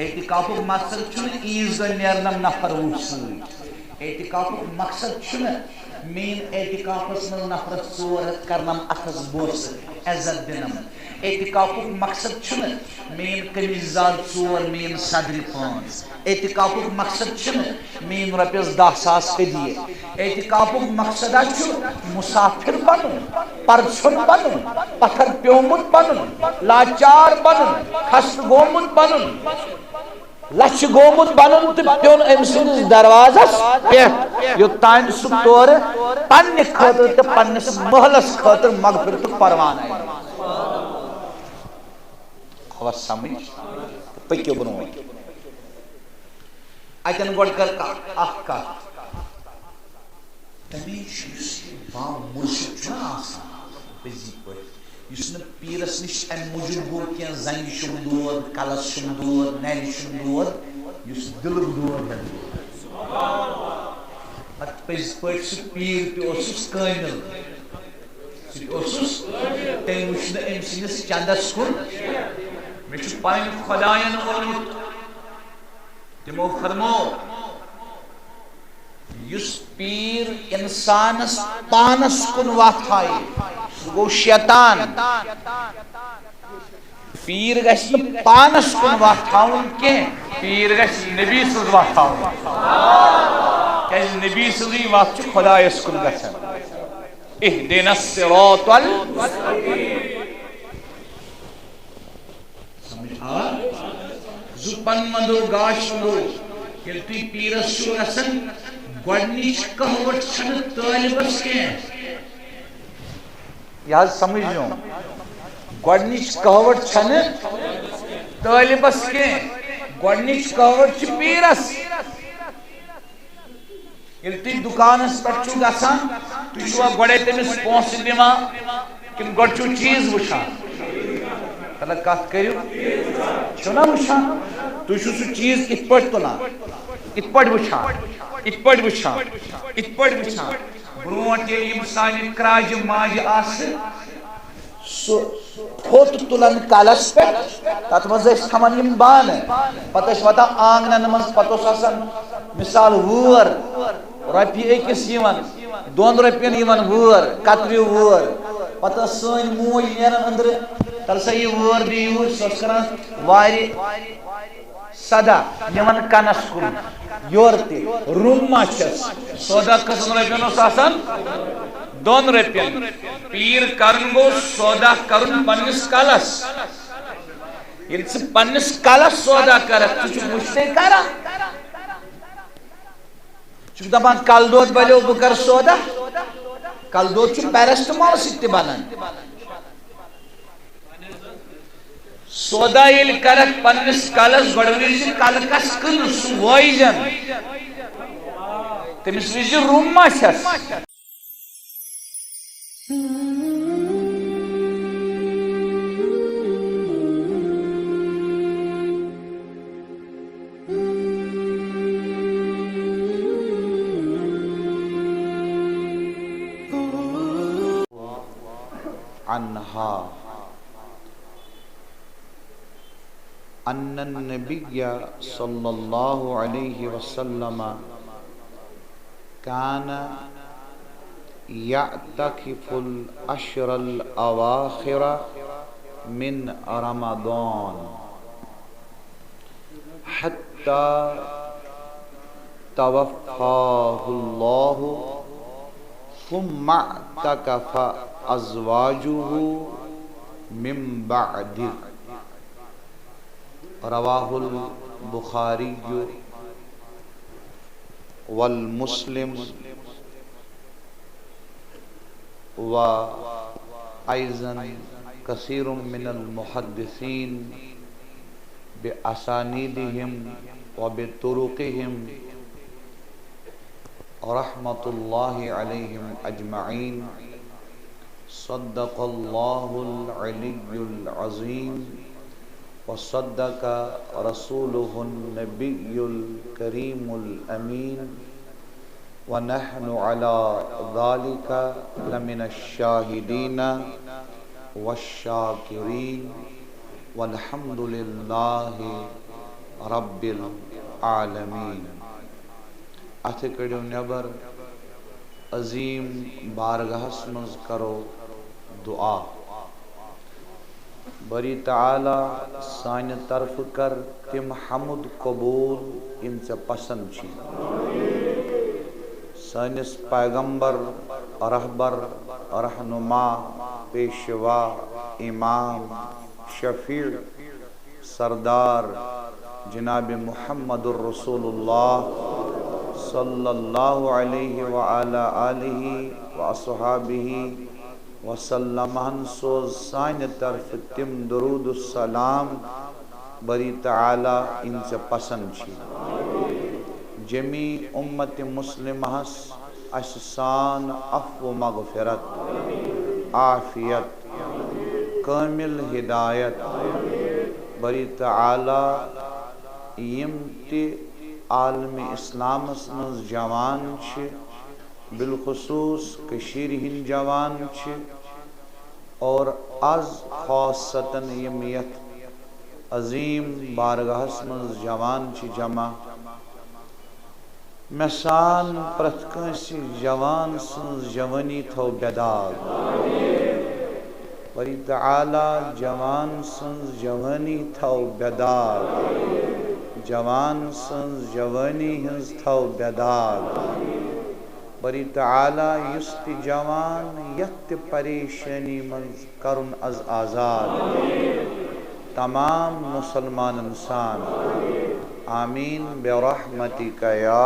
اعتکاف مقصد چھُنہٕ عیٖذ دۄہ نیرنم نفر وُہ سۭتۍ اعتکاف مقصد چھُنہٕ مین اعتکافس منٛز نفرس 4 ہتھ کرنم اتھس بوسہٕ عزت دِنم اعتکاف مقصد چھُنہٕ مین قمیٖض زال 4 مین صدرِ 5 اعتکاف مقصد چھُنہٕ مین رۄپیس 10,000 ہدیہِ اعتکاف مقصد چھُ مسافر بنُن پرژھُن بنُن پتھر پیومُت بنُن لاچار بنُن خستہٕ گومُت بنُن لچھ گومُت بنُن تہٕ پیوٚن أمۍ سٕنٛدِس دروازس پٮ۪ٹھ یوٚتانۍ سُہ تورٕ پننہِ خٲطرٕ تہٕ پننِس محلس خٲطرٕ مغفرتُک پروانہٕ انہِ آوا سمجھ تہٕ پٔکِو برٛونٛٹھ اتٮ۪ن گۄڈٕ کر اکھ کتھ تمیش یُس یہِ بامُرشد چھُنہ آسان پٔزی پٲٹھۍ یُس نہٕ پیٖرس نِش امہِ موٗجوٗب گوٚو کینٛہہ زنٛگہِ چھُم دود کلس چھُم دود نرِ چھُم دود یُس دِلُک دود پتہٕ پٔزۍ پٲٹھۍ سُہ پیٖر تہِ اوسُس کٲمِل سُہ تہِ اوسُس تٔمۍ وٕچھ نہٕ أمۍ سٕنٛدِس چندس کُن مےٚ چھُ پنٕنۍ خۄداین ووٚنمُت تِمو فرموو یُس پیٖر انسانس پانس کُن وتھایہِ سُہ گوٚو شیطان پیٖر گژھِ نہٕ پانس کُن وتھاوُن کینٛہہ پیٖر گژھِ نبی سٕنٛز وتھ تھاوُن کیازِ نبی سٕنٛزٕے وتھ چھِ خۄدایس کُن گژھان اہدنا الصراط المستقیم سمجھ آ زُپن منٛدو گاش منٛدو ییٚلہِ تُہۍ پیٖرس چھُو گژھان گۄڈنِچ کہوت چھنہٕ طٲلبس کینٛہہ یہ حظ سمجھنو گۄڈنِچ کہوت چھنہٕ طٲلبس کینٛہہ گۄڈنِچ کہوت چھِ پیٖرس ییٚلہِ تُہۍ دُکانس پٮ۪ٹھ چھُو گژھان تُہۍ چھُوا گۄڈے تٔمِس پونٛسہٕ دِوان کِنہٕ گۄڈٕ چھُو چیٖز وٕچھان تلہٕ کتھ کٔرِو چھُو نا وٕچھان تُہۍ چھُو سُہ چیٖز یِتھ پٲٹھۍ تُلان یِتھ پٲٹھۍ وٕچھان یِتھ پٲٹھۍ وٕچھان یِتھ پٲٹھۍ وٕچھان برونٛٹھ ییٚلہِ یِم سانہِ کراجہِ ماجہِ آسہٕ سُہ تھوٚت تُلان کلس پٮ۪ٹھ تتھ منٛز ٲسۍ تھاوان یِم بانہٕ پتہٕ ٲسۍ واتان آنگنن منٛز پتہٕ اوس آسان مثال وٲر رۄپیہِ أکِس یِوان 2 رۄپین یِوان وٲر کترِو وٲر پتہٕ ٲس سٲنۍ موج نیران أنٛدرٕ تل سا یہِ وٲر دِ یوٗرۍ سۄ ٲس کران وارِ سدا نِوان کنس کُن یورٕ تہِ روٚم ما چھس سودا کٔژن رۄپین اوس آسان 2 رۄپین پیٖر کرُن گوٚو سودا کرُن پننِس کلس ییٚلہِ ژٕ پننِس کلس سودا کرکھ ژٕ چھُکھ مُشتٕے کران چھُکھ دپان کلہٕ دود بلیو بہٕ کرٕ سودا کلہٕ دود چھُ پیرسٹمال سۭتۍ تہِ بنان سودا ییٚلہِ کرکھ پننِس کلس گۄڈٕ وٕچھِ کلہٕ کس کٕنہٕ سُہ وٲیزن تٔمِس وٕچھِ روٚم ما چھس عنہا ان النبی صلی اللہ علیہ وسلم کان یعتکف العشر الاواخر من رمضان حتی توفاہ اللہ ثم اعتکف ازواجہ من بعد رواہ البخاری والمسلم وأيضا كثير من المحدثين بأسانيدهم وبطرقهم رحمة الله عليهم أجمعين صدق الله العلي العظيم وصدق رسوله النبي الكريم الأمين ونحن على ذلك لمن الشاهدين والشاكرين والحمد لله رب العالمین. اتھ کڑیو نبر عظیم بارگاہس منز کرو دعا. بری تعالی سانہ طرف کر تم حمد قبول یم ژے پسند چھی. سانس پیغمبر رہبر رہنما پیشوا امام شفیع سردار جناب محمد الرسول اللہ صلی اللہ علیہ وعلی آلہ واصحابہ وسلم سوز سانہ طرف تم درود السلام بری تعالی ان سے پسند چھی. جمیع امت مسلمہس اسسان عفو مغفرت عافیت کامل ہدایت بری تعالی یم تی عالم اسلامس مز جوان چھ بالخصوص کشیر ہند جوان چھ اور از خاصتاً یم یت عظیم بارگاہس مز جوان چھ جمع. مسان پرت کنسی جوان سنز جوانی تھو بیداغ. بری تعالی جوان سنز جوانی تھو بیداغ. جوان سنز جوانی ہنز تھو بیداغ. بری تعالی یست جوان یت پریشانی منز کرن از آزاد تمام مسلمان انسان. آمین برحمتک یا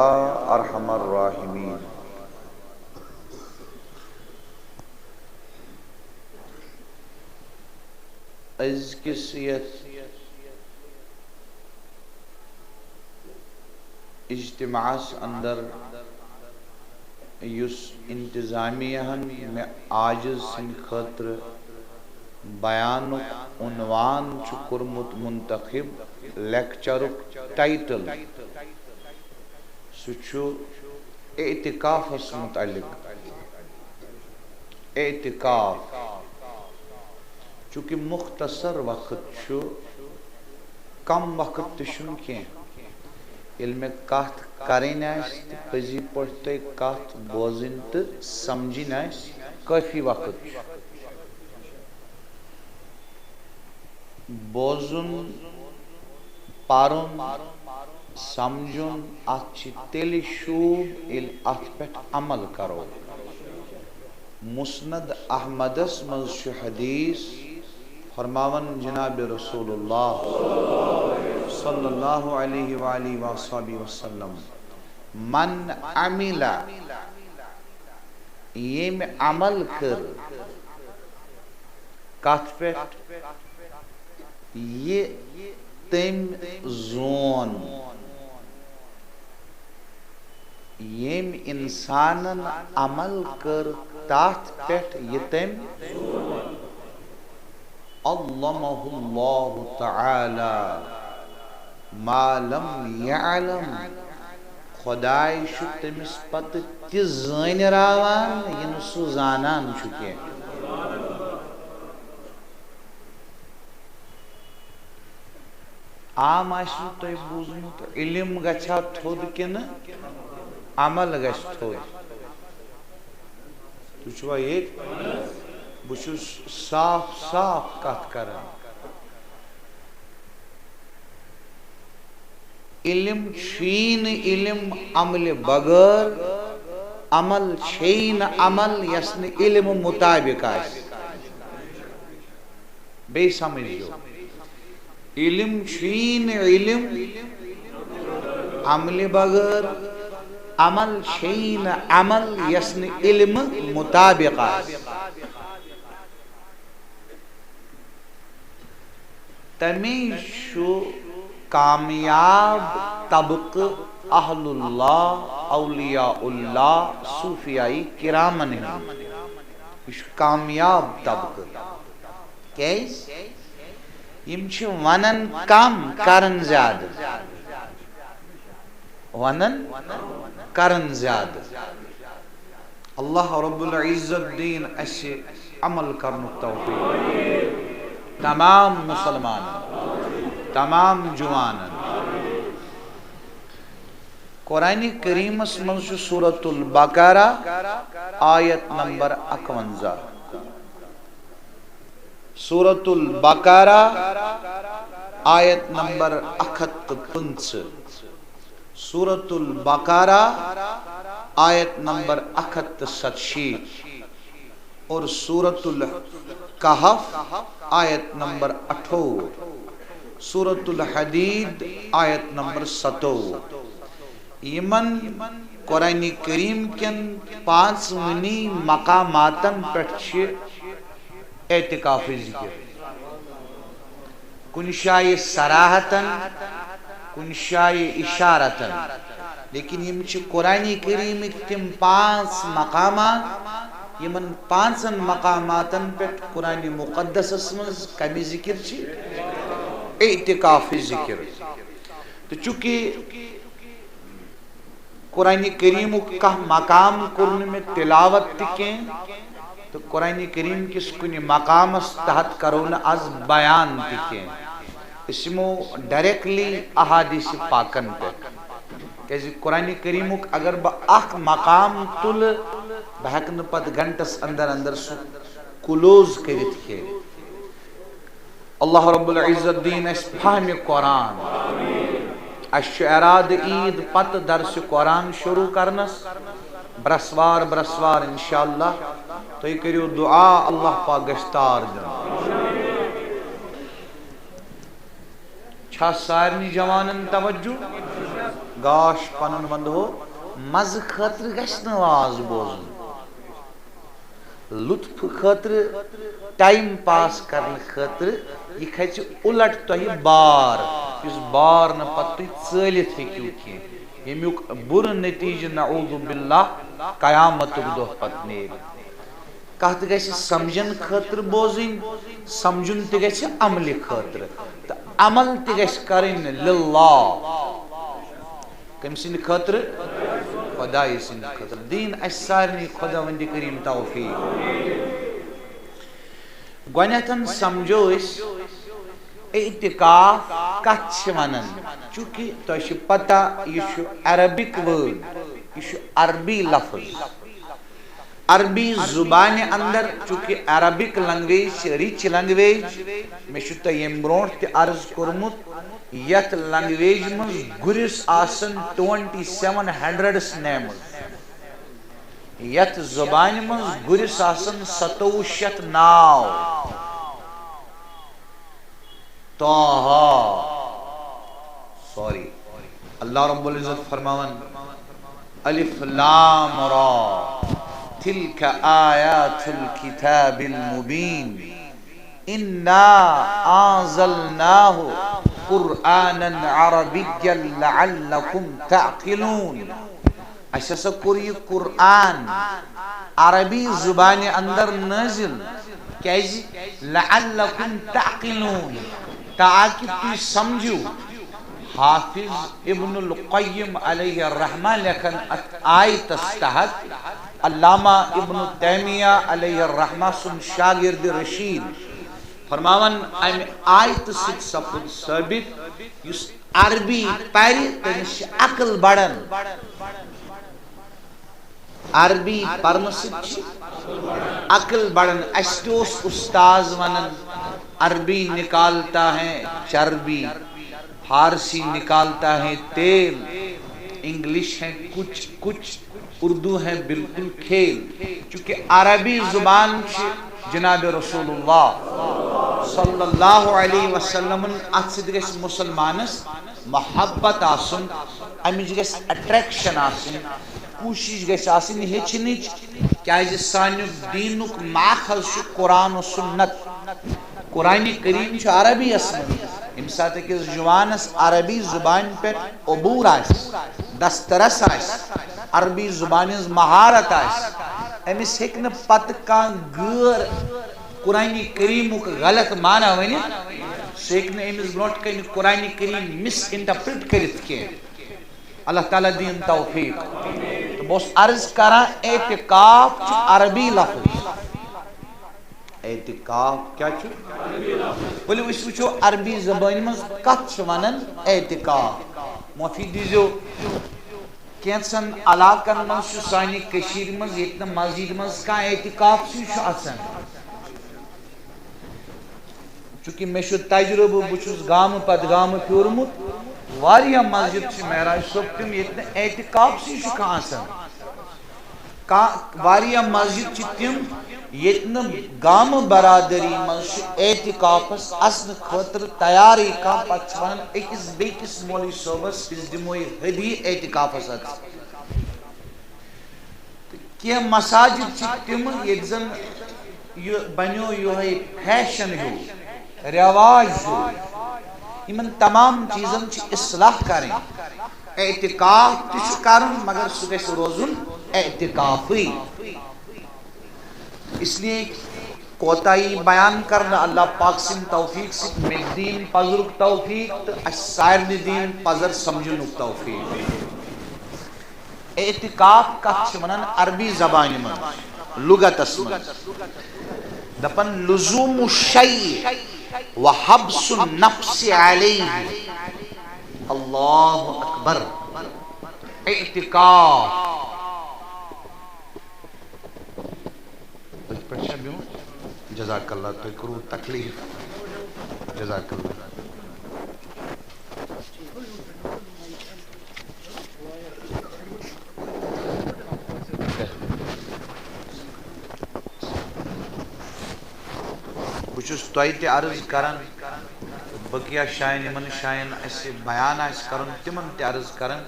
ارحم الراحمین. از کسیت اجتماعس اندر یس انتظامیہ میں عاجز سن خطر بیان عنوان چھ کرمت منتخب لیکچرک ٹائٹل سچو اعتکاف اس متعلق. اعتکاف چونکہ مختصر وقت چھو کم وقت تشن کی علم کات کریں پزی پڑھتے کات بوزن تو سمجھن کافی وقت بوزن پارن سمجھن ات تیل شوب یل ات پہ عمل کرو. مسند احمدس مز حدیث فرماون جناب رسول اللہ صلی اللہ علیہ وآلہ وآلہ وسلم من عمل یم عمل کر کت پہ یہ تم زون یم انسان عمل کر تات پہ یہ تم علمہ اللہ تعالی ما لم یعلم خدای شو تمس پت تی زین راوان ین سو زانان چکے. عام آسو تو بوزمت علم گچھا تھود کن عمل گچھ تھود. تو چھوا یہ بچوس صاف صاف کت کرن. علم چھین علم عمل بغیر عمل چھین عمل یسن علم مطابق آس. بے سمجھ جو علم چھین علم عمل بغیر عمل چھین عمل یسن علم مطابق آس. تمیشو کامیاب طبق اہل اللہ اولیاء اللہ صوفیائی کرامن ہیں. کامیاب طبق کیس یم چھ ونن کم کرن زیادہ ونن کرن زیادہ. اللہ رب العزت دین اسے عمل کرن توفیق. تمام مسلمان تمام جوان قرآن کریم من سورة البقرہ آیت نمبر 51 سورة البقرہ آیت نمبر 51 سورة البقرہ آیت نمبر 68 اور سورة الکہف آیت نمبر 18 سورة الحدید آیت نمبر 17 یمن قرآن کریم کن 5 مقاماتن پٹھ اعتکاف ذکر کن شائع صراحتن کن شائع اشارتن لیکن یم قرآن کریم تم 5 مقامات یمن 5 مقاماتن پٹھ قرآن مقدس اسمز کمی ذکر اعتکاف ذکر تو چونکہ قرآن کریم کا مقام کرنے میں تلاوت تکیں تو قرآن کریم کس کنی مقام تحت کرونا از بیان تکیں اسمو ڈائریکٹلی احادیث پاکن پہ کیسے قرآن کریم اگر با اخ مقام تل بہکن پت گھنٹس اندر سو کلوز کرت کے اللہ رب العزت دین اس فہم قرآن اشعراد عید پت درس قرآن شروع کرنس برسوار انشاءاللہ تو یہ کریو دعا اللہ پاک گشتار دن چھا سارنی جوانن توجہ گاش پنن بند ہو مز خطر گشن واز بوزن لطف خطر ٹائم پاس کرن خطر یہ کھچ الٹ تو یہ بار اس بار نہ پتہ ژٲلِتھ ہیٚکِو کینٛہہ ییٚمیُک بُرٕ نتیجہ نعوذ باللہ قیامتُک دۄہ پتہٕ نیرِ کتھ گژھِ سمجھن خٲطرٕ بوزٕنۍ سمجھُن تہِ گژھِ عملہِ خٲطرٕ تہٕ عمل تہِ گژھِ کَرٕنۍ لِلہ کٔمۍ سٕنٛدِ خٲطرٕ خۄدایہِ سٕنٛدِ خٲطرٕ دِیِن اَسہِ سارنٕے خۄداوندِ کریٖم توفیٖق گۄڈنٮ۪تھ سمجھو أسۍ اعتکاف کت چھ ونان چونکہ تہ پتہ یہ عربک ورڈ یہ عربی لفظ عربی زبان اندر چونکہ عربک لنگویج رچ لنگویج میں تہ یم برونٹ تہ عرض کورمت یت لنگویج من گرس آسن 2700 نیمز یت زبان من گرس آسن 2700 ناو سوری اللہ رب العزت فرماون الف لام را تلک آیات الكتاب المبین انا انزلناہ قرآنا عربیا لعلکم تعقلون اسا سا کوری قرآن عربی زبان اندر نازل کیازِ لعلکم تعقلون تاکہ تُہۍ سمجھو حافظ ابن القیم علیہ الرحمہ لکھن آیتس تحت علامہ ابن تیمیہ علیہ الرحمہ سن شاگرد رشید فرماون ام آیت سۭتۍ سپُد ثٲبت یُس عربی پرِ تٔمِس چھِ عقل بڑان عربی پرنہٕ سۭتۍ چھِ عقل بڑھن اسٹوس استاذ ونن عربی نکالتا ہے چربی فارسی نکالتا ہے تیل انگلش ہے کچھ اردو ہے بالکل کھیل چونکہ عربی زبان جناب رسول اللہ صلی اللہ علیہ وسلم ات سۭتۍ گژھِ مسلمانس محبت آسن امچ گژھِ اٹریکشن آسن کوشش گژھِ آسٕنۍ ہیٚچھنٕچ کیازِ سانیُک دیٖنُک ماخذ چھُ قرآن و سنت قرآن کریم چھُ عربیَس منٛز ییٚمہِ ساتہٕ أکِس جوانس عربی زبانہِ پٮ۪ٹھ عبوٗر آسہِ دسترس آسہِ عربی زبانہِ ہٕنٛز مہارت آسہِ أمِس ہیٚکہِ نہٕ پتہٕ کانٛہہ غٲر قرآن کریٖمُک غلط معنی ؤنِتھ سُہ ہیٚکہِ نہٕ أمِس برونٛٹھ کَنہِ قرآن کریم مس انٹرپریٹ کٔرِتھ کینٛہہ اللہ تعالیٰ دِیِن توفیٖق تو بہٕ اوسُس عرض کران اعتکاف چھُ عربی لفظ اعتکاف کیا چھُ ؤلِو أسۍ وٕچھو عربی زبانہِ منٛز کتھ چھِ ونان اعتکاف معافی دیٖزیو کینسن علاقن مز سانی کشیر مز یتن مسجد مز کا اعتکاف آسان چونکہ میں تجربہ بچس گام پتہ گام پھیورمت واریاہ مسجد معراج صبح تم یتن اعتکاف آسان واریاہ مسجد تم یتن گام برادری مز اعتکافس اصل خاطر تیاری کا پتہ ونان اکس بیکس مولوی صوبس اس دمو ہدی اعتکافس کی مساجد تم یہ زن بنو یہ فیشن ہو رواج ہو ان تمام چیزن اصلاح کریں اعتکاف کرن مگر سہ گژھِ روزن اعتکافی اس لیے کوتاہی بیان کرنا اللہ پاک سن توفیق سے مل دین پذرک توفیق تو سارن دین پذر سمجھنک توفیق اعتکاف کت ونان عربی زبان من لغتس من دپن لزوم الشیء وحبس النفس علیہ اللہ اکبر اعتکاف جزاک اللہ تو کرو تکلیف جزاک اللہ بچس تہ عرض کران بقیہ شاین من شاین اس بیان اس کرن تمن تہ عرض کران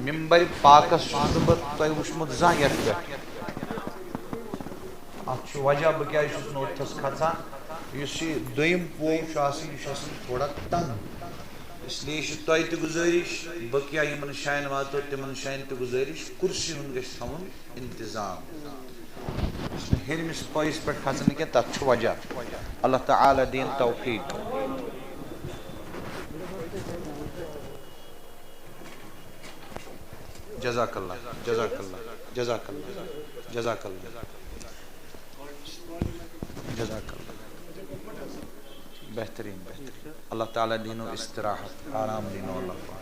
ممبر پاکس بہ تہ وچمت زان یت پہ ات وجہ بہ کیا نوتس کھسان اس دویم پوچھ تھوڑا تنگ اس لیے تہ تہ گزارش بقیہ یمن شاین واتو تمن شاین تہ گزارش کرسی ہند گژھِ تھاون انتظام ہرمس پائس پہ کھسن کی تک وجہ اللہ تعالی دین توفیق جزاک اللہ جزاک اللہ جزاک اللہ جزاک اللہ جزاک اللہ بہترین بہترین اللہ تعالی دین و استراحت آرام دین و اللہ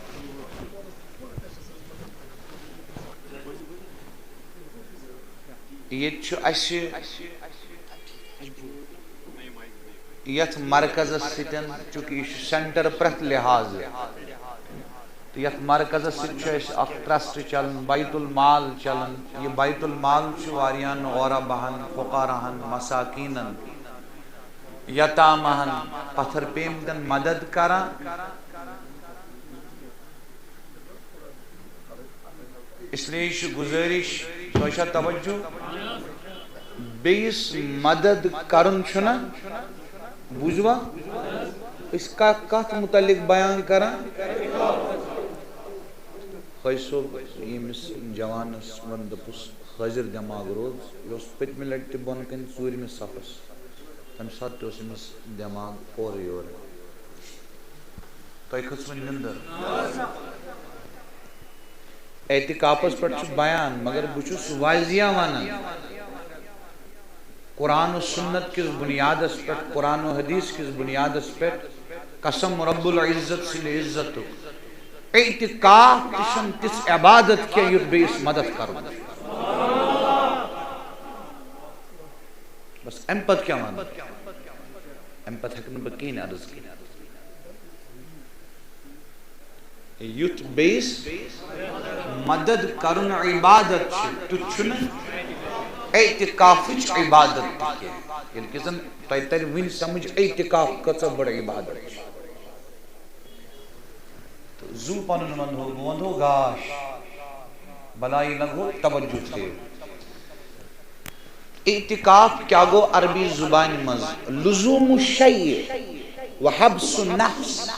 یت مرکز ستن چونکہ یہ سینٹر پرت لحاظ تو یت مرکز اخ ٹرسٹ چلان بیت المال چلان یہ بیت المال واریاہن غرباہن فقراہن مساکینن یتامہن پتھر پیمتن مدد کران اس لیے گزارش توشا توجہ بیس مدد کرن چھنا بوجھوا اس کا کت متعلق بیان کران خیسو یمس جوانس ون دپس حاضر دماغ روز یہ پتمہ لٹ تہ بن کن ژوٗرمس صفس تمہ سات تہ امس دماغ اور یور تہ کھژوٕ نندر اعتکافس پہ بیان مگر بچس واضح ونان قرآن و سنت کس بنیادس پہ قرآن و حدیث کس بنیادس پہ قسم رب العزت سے عزت اعتکاف تشن تس عبادت کی یت بیس مدد کرو بس ام پت کیا ون ام پت ہیکن بہ کہین عرض کی یت بیس مدد کرن عبادت تو چھن اعتکافچ عبادت یل کہ زن تہ تر ون سمجھ اعتکاف کچ بڑ عبادت زو پنن وندو گاش بلائی لگو توجہ تھے اعتکاف کیا گو عربی زبان مز لزوم الشیء وحبس النفس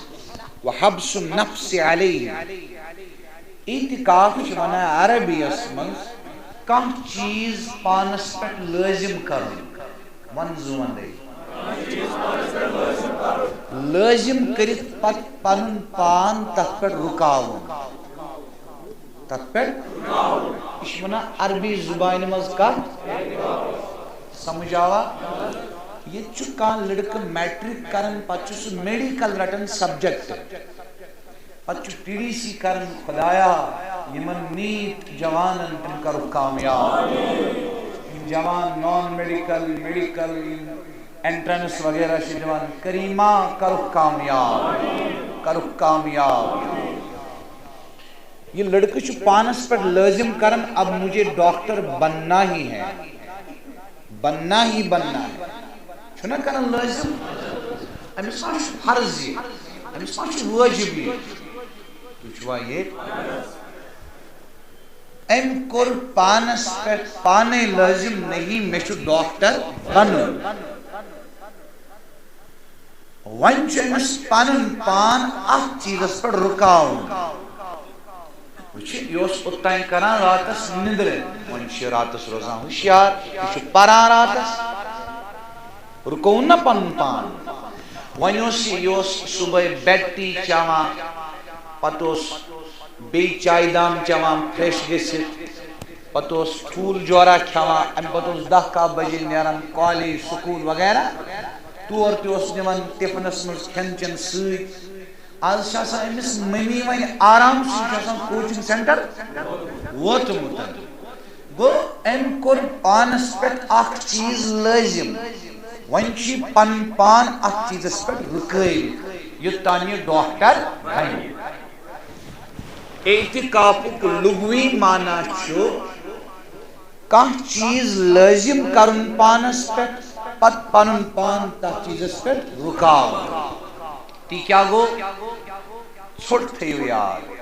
وحبس النفس علیہ اعتکاف ونا عربی اسمز کم چیز پانس پہ لازم کرن منظوم دے لازم کرت پت پن پان تت پہ رکاون تت پہ یہ ونا عربی زبان مز کت سمجھ آوا یہ کان لڑکہ میٹرک کرن پتہ میڈیکل رٹن سبجیکٹ پتہ پی ڈی سی کرن خدایا یمن نیت جوانن تم کرو کامیاب جوان نان میڈیکل میڈیکل انٹرنس وغیرہ سے جوان کریمہ کرو کامیاب یہ لڑکے چھ پانس پر لازم کرن اب مجھے ڈاکٹر بننا ہی ہے چھنا کرن لازم امس ما فرض امس ما واجب تچوا یہ ام کور پانس پہ پانے لازم نہیں میں چھو ڈاکٹر بنن ون چمس پانن پان اخ چیزس پر رکاون یہ اوتان کران راتس نندر ون راتس روزان ہوشیار یہ پران راتس رکون نا پن پان ون یہ صبح بیڈ ٹی چوان پتہ بی چائے دام چوان فریش گھت پتہ ٹھول جورا کھوان ام پتہ 10 کاہ بجے نیران کالج سکول وغیرہ تور تہ نوان ٹفنس مز کھین چین ست آج امس ممی ون آرام سان کوچنگ سینٹر ووتمت گو ام کور پانس پہ اخ چیز لازم ون پن پان اتھ چیزس پہ رکٲوِتھ یوتان یہ ڈاکٹر بنہِ اعتکافُک لغوی معنی چھُ کانٛہہ چیز لازم کرن پانس پہ پت پنن پان تتھ چیزس پہ رکاوُن تی کیا گو ژھوٹ تھیو یاد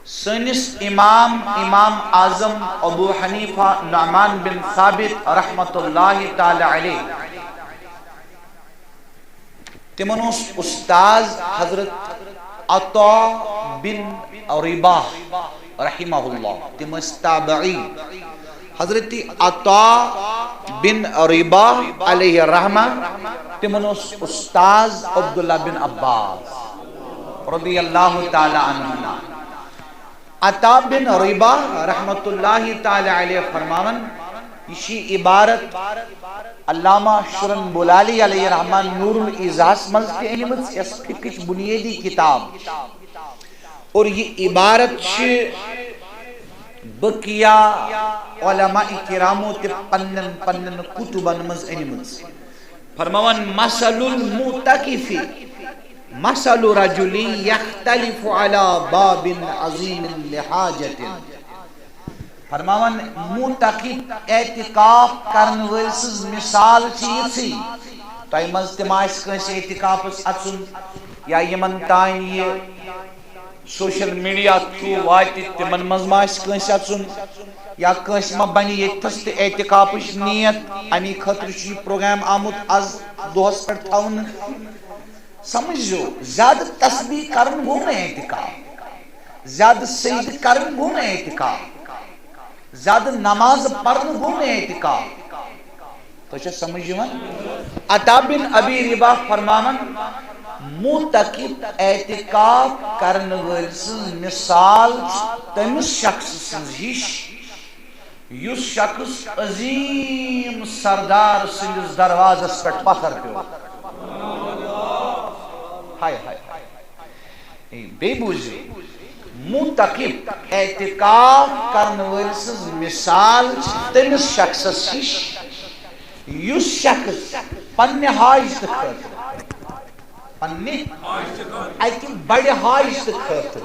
سنس امام اعظم ابو حنیفہ نعمان بن ثابت رحمت اللہ تعالی علیہ تمن استاذ حضرت عطا بن رباح رحمہ اللہ تم تابعی حضرت عطا بن رباح علیہ الرحمہ تمن استاذ عبداللہ بن عباس رضی اللہ تعالی عنہ عطا بن رباح رحمت اللہ تعالی علیہ فرماون یہ عبارت علامہ شرن بولالی علیہ الرحمن نور الاعزاز مز انمت اس فقہ بنیادی کتاب اور یہ عبارت بقیہ علماء کرامو تے پنن کتبن مز انمت فرماون مثل المعتکف مثل رجل یختلف علی باب عظیم لحاجت فرماون معتکف اعتکاف کرن ولسز مثال چیزی تہ مز تم کنس اعتکافس اچن یا یمن تان یہ سوشل میڈیا تھرو وات تمن مز ما کنس اچن یا کنس ما بنی یتس تہ اعتکافش نیت امی خاطر چھ پروگرام آمت از دہس پہ تھون سمجھو زیادہ تسبیح کرن گو نا اعتکاف زیادہ سجدہ کرن گو نا اعتکاف زیادہ نماز پڑھن گو نا اعتکاف تو چھ سمجھو عطا بن ابی رباح فرماون معتکف اعتکاف کرن ولس مثال تمس شخص سنز ہش یس شخص عظیم سردار سندس دروازس پہ پتھر پیو ہائے ہائے بے بوزی معتکف اعتکاف کرن ولس مثال تمس شخص ہش یس شخص پنہ حاجت خاطر پنہ اکہ بڑی حاجت خاطر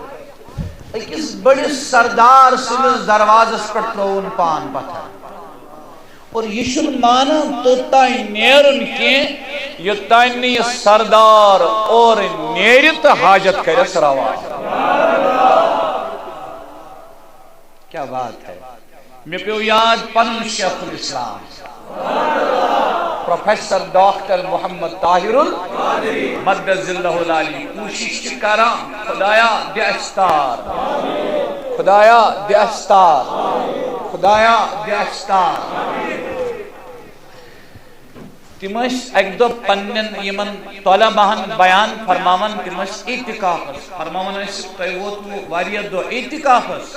اکس بڑس سردار سندس دروازس پہ ترون پان پتھر اور یہ مانا توتان نیرن کی یوتان یہ سردار اور نیرت حاجت کرس روا کیا بات ہے میں پیو یاد پنن شیخ الاسلام پروفیسر ڈاکٹر محمد طاہر مدد اللہ العالی کوشش کرا خدایا دے استار خدایا دے استار خدایا دے استار تمس اک دو پنن یمن طلبہن بیان فرماون تمس اعتکافس فرماون اس تہ ووتو واریہ دو اعتکافس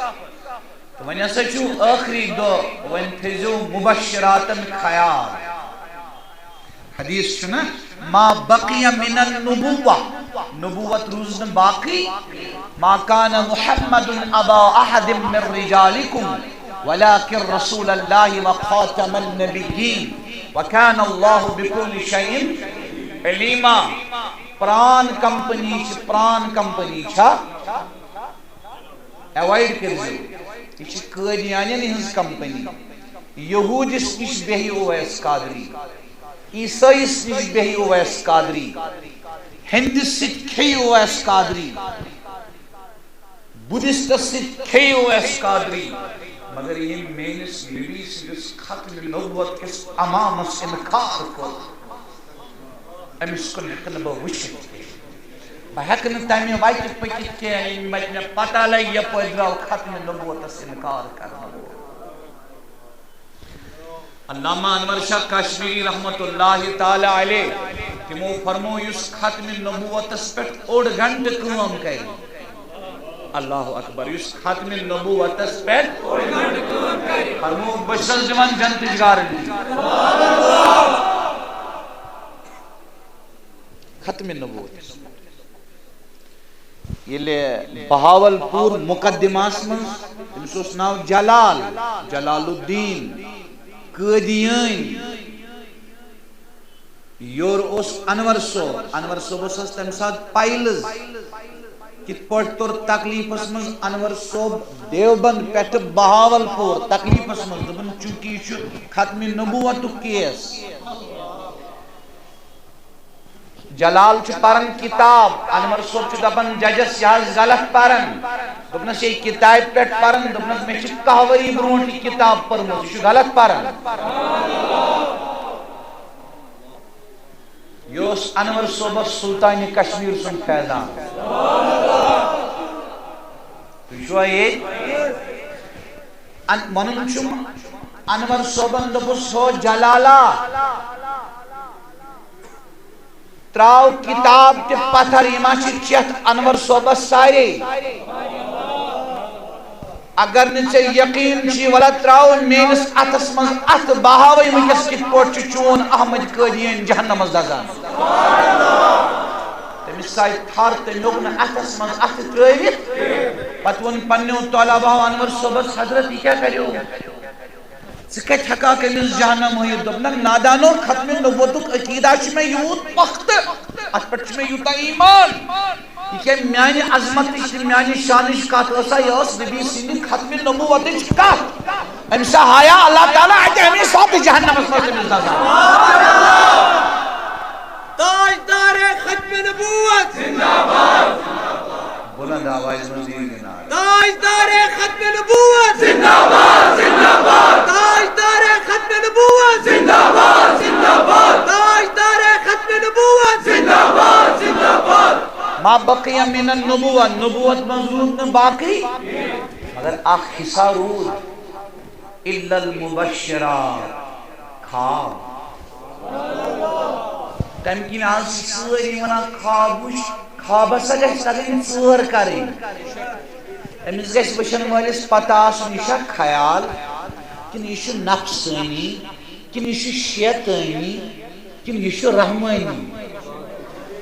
ون ہسا چھو آخری دو ون تھیزو مبشراتن خیال حدیث چھنا ما بقی من النبوة نبوت روزن باقی ما كان محمد ابا احد من رجالكم ولكن رسول الله وخاتم النبيين وكان الله بكل شيء عليما. پران کمپنی چھا اوائڈ کرزو یہ قادیانین ہنز کمپنی یہودس نش بہی اویس قادری عیسائیس نش بہی اویس قادری ہندس ست کھئی اویس قادری بدھسٹس ست کھئی اویس قادری مگر یہ مینس نبی سندس ختم نبوت کس امامس انکار کو امس کن ہکن بہ وچھت بہ ہکن تمہ وتہ پکت کی مجھے پتہ لگ یہ درو ختم نبوتس انکار کرنا. علامہ انور شاہ کشمیری رحمت اللہ تعالی علیہ تمو فرمو اس ختم نبوتس پہ اوڑ گھنٹہ کام کر اللہ اکبر اس ختم نبوتس پہ اوڑ گھنٹہ کام کر فرمو بشل جوان جنت گارنٹی سبحان اللہ ختم نبوت. یہ بہاول پور مقدماس من تمس ناو جلال الدین قادیان یور اس انور صوب اس تم سات پائلز کت پٹ تر تکلیفس من انور صوب دیوبند پہ بہاول پور تکلیفس من دپن چونکہ یہ ختم نبوت کیس جلال چھ پرن کتاب انور صوب چھ دپن ججس یہ غلط پرن دپنس یہ کتاب پہ پرن دپنس میں چھ کہوری برونٹ یہ کتاب پرمت یہ غلط پرن یہ انور صوب سلطان کشمیر سن فیضان تو یہ منن چھ انور صوبن دپس ہو جلالا تراو کتاب تے پتھر یما چیت انور صوبس سارے اگر نچے یقین چی والا تراو مینس اتس من ات بہاوی ونکس کت پوٹ چون احمد قادیان جہنم دزان تمس سائے تھار تے نوگن اتس من ات ترویت پت ون پنیو طلبہ انور صوبس حضرت یہ کیا کریو سکت حقا کمیز جہنم ہوئی دبنک نادانو ختم نبوتک عقیدہ چھ میں یوت پخت ات پر چھ میں یوتا ایمان یہ کہ میانی عظمت میانی شانش کات اسا یہ اس نبی سنی ختم نبوت کات امسا ہایا اللہ تعالیٰ آتے ہمیں ساتھ جہنم اس میں ملتا تھا. تاجدار ختم نبوت زندہ باد بلند آواز مزید گنا تاجدار ختم نبوت زندہ باد زندہ باد تاجدار ختم نبوت زندہ باد زندہ باد تاجدار ختم نبوت زندہ باد زندہ باد. ما بقی من النبوت نبوت منظور نہ باقی مگر اخ حصہ رود الا المبشرات خواب تم کی آج سوری ونا خواب سا گھس تگن ژور کریں امس گھس وچھن وٲلِس پتہ آسُن یہِ چھا خیال کِنہٕ یہِ چھُ نفسٲنی کِنہٕ یہِ چھُ شیطٲنی کِنہٕ یہِ چھُ رحمٲنی.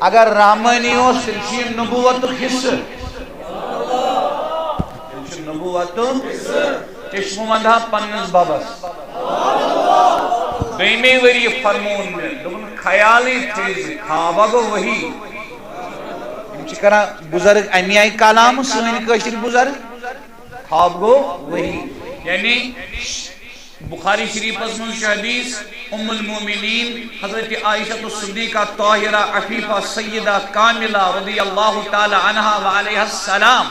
اگر رحمٲنی اوس تیٚلہِ چھُ یہِ نبوتُک حصہٕ تیٚلہِ چھُ نبوتُک چشمہٕ ونٛدہا پننِس ببس دویمے ؤری فرمون مےٚ دوٚپُن خیالٕے تھٲیزِ خوابا گوٚو وحی یِم چھِ کران بزرگ امی آیہِ کلام سٲنۍ کٲشِر بزرگ خواب گوٚو وحی یعنی بخاری شریفس من حدیث ام المومنین حضرت عائشہ الصدیقہ طاہرہ عفیفہ سیدہ کاملہ رضی اللہ تعالی عنہا وعلیہ السلام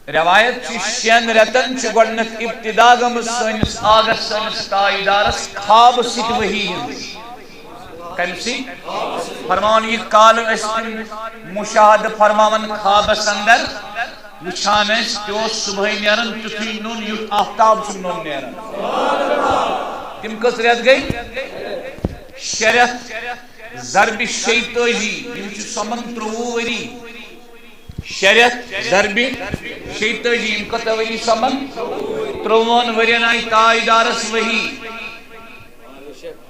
روایت چھ شین رتن چھ گوڑنک ابتدا گمز سنس آگس سنس تائیدارس خواب سک وحی ہندس کمسی فرمان یہ کال اسکن مشاہد فرماون خواب سندر وچھان اس تو صبح نیرن تفی نون یوت آفتاب چھ نون نیرن تم کس ریت گئی شریعت ضرب شیطوجی یم چھ سمن ترووری شریعت ضرب شیطوجی یم کتوری سمن تروون ورین آئی تائیدارس وحی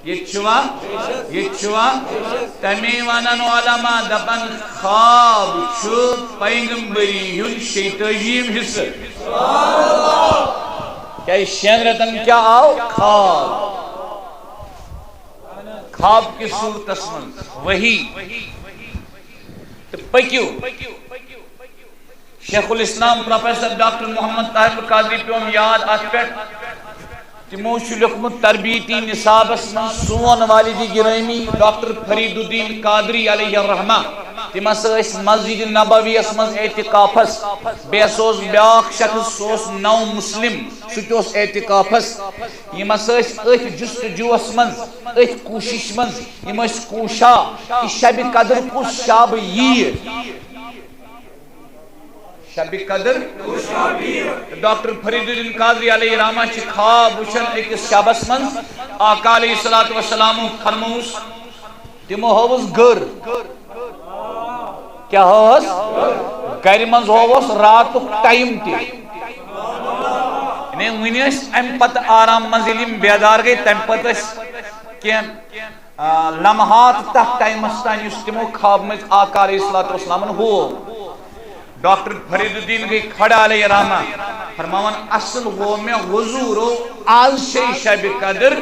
یہ چھوا تمی ونن علماء دپن خواب چھو پیغمبری ہن شیطانیم حصہ کیا شین رتن کیا آو خواب کی صورت اسمن وہی پکیو شیخ الاسلام پروفیسر ڈاکٹر محمد طاہر قادری پیوم یاد ات پہ تمو لکھمت تربیتی نصابس من سون والدی گرامی ڈاکٹر فرید الدین قادری علیہ الرحمہ تم مسجد نبوی من اعتکافس بیس بیاکھ شخص سوس نو مسلم سوس اعتکافس یم ات جستجوس من ات کوشش من کوشا شب قدر کس شب یہ شب قدر ڈاکٹر فرید الدین قادری علیہ الرحمہ چھ خواب وچھن اکس شبس من آقا علیہ الصلوۃ والسلام فرموس تمو ہوس گر کیا ہوس گر من ہوس رات ٹائم تی نے ونیس ام پت آرام منزلیم بیدار گئی تم پت کہ لمحات تک ٹائمس تان اس تمو خواب میں آقا علیہ الصلوۃ والسلام ہو ڈاکٹر فرید الدین گئی کھڑا علیہ الرحمہ فرماون اصل ہو میں حضور آج سے شب قدر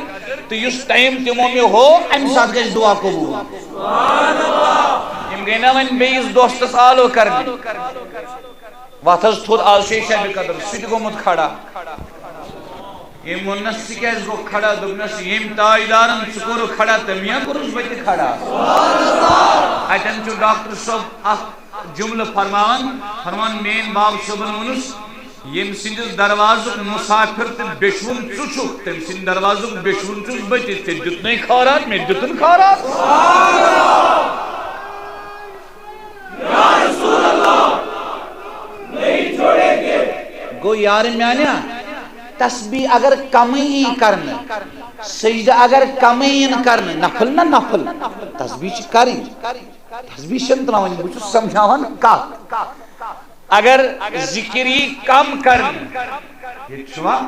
تو اس ٹائم تمو میں ہو ام ساتھ گئی دعا قبول سبحان اللہ ام گئی نا ون بیس دوستس آلو کرنے واتھس تھود آج سے شب قدر سید گومت کھڑا یہ منس کیس گو کھڑا دبنس یم تاجدارن سکور کھڑا تمیا کرس بچ کھڑا سبحان اللہ اتن چھ ڈاکٹر صاحب جملہ فرمان مین باب صبن ونس یم سندس دروازک مسافر تو بیشون چوچک تم سند دروازک بیشون چوچ بچ دتنے کھارات میں دتن کھارات یا رسول اللہ نہیں چھوڑیں گے گو یار میانیا تسبیح اگر کمی کرنا سجدہ اگر کمی کرنا نفل نہ نفل تسبیح کری تسبیح شنتراون بچ سمجھاون کا اگر ذکری کم کرنا یہ چھوا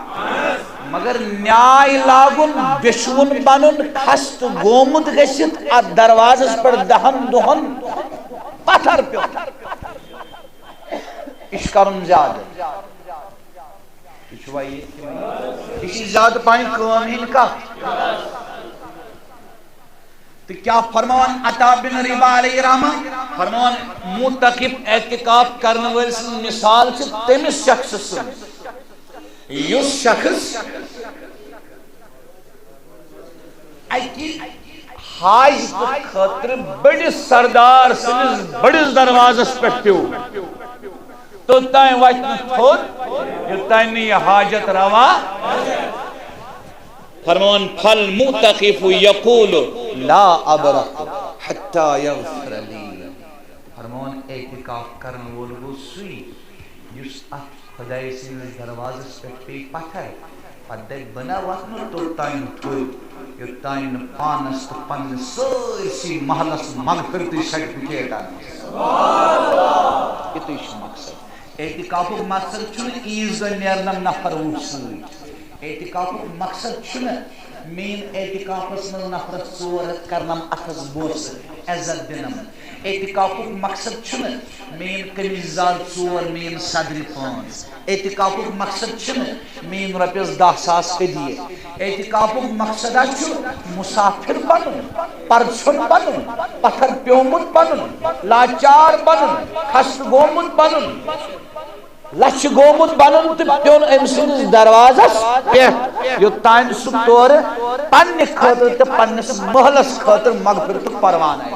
مگر نیائی لاگن بشون بنن خست گومت گشت ات دروازس پر دہن دہن پتھر پیو اش کرن زیادہ یہ چھوا یہ اسی زیادہ پائیں قوامین کا تو کیا فرمان عطا بن ربا علیہ الرحمہ فرمان متقب اعتکاف کرنے والے سن مثال سے تمس شخص سن یس شخص اکی حاج خاطر بڑی سردار سنس بڑی دروازس پہ پیو تو تائیں وقت تھود یہ تائیں یہ حاجت روا فرمان فل متقف یقول لا ابرق حتی یغفر لی فرمان اعتکاف کرن وول سوئی یس ات خدای سن دروازس پہ پتھر پتہ بنا وقت تو تائیں تھود یہ تائیں پانس تو پن سرسی محلس مغفرتی سرٹیفکیٹ سبحان اللہ یہ تو اس مقصد اعتکاف مقصد چھن عیز نیرنم نفر وسوئی اعتکاف مقصد چھن مین اعتکافس من نفرت صورت کرنم اتھس بوس عزت دنم اعتکاف مقصد چھن مین کمیزار ژور مین صدر پانچ اعتکاف مقصد چھن مین رۄپیس 10,000 ہدیہ اعتکاف مقصد مسافر بنن پرچھن بنن پتھر پیومت بنن لاچار بنن خست گومت بنن لچھ گومت بنن تو پیون ام سندس دروازس پہ یوتان سہ تور پنہ خاطر تو پنس محلس خاطر مغفرت پروان آئی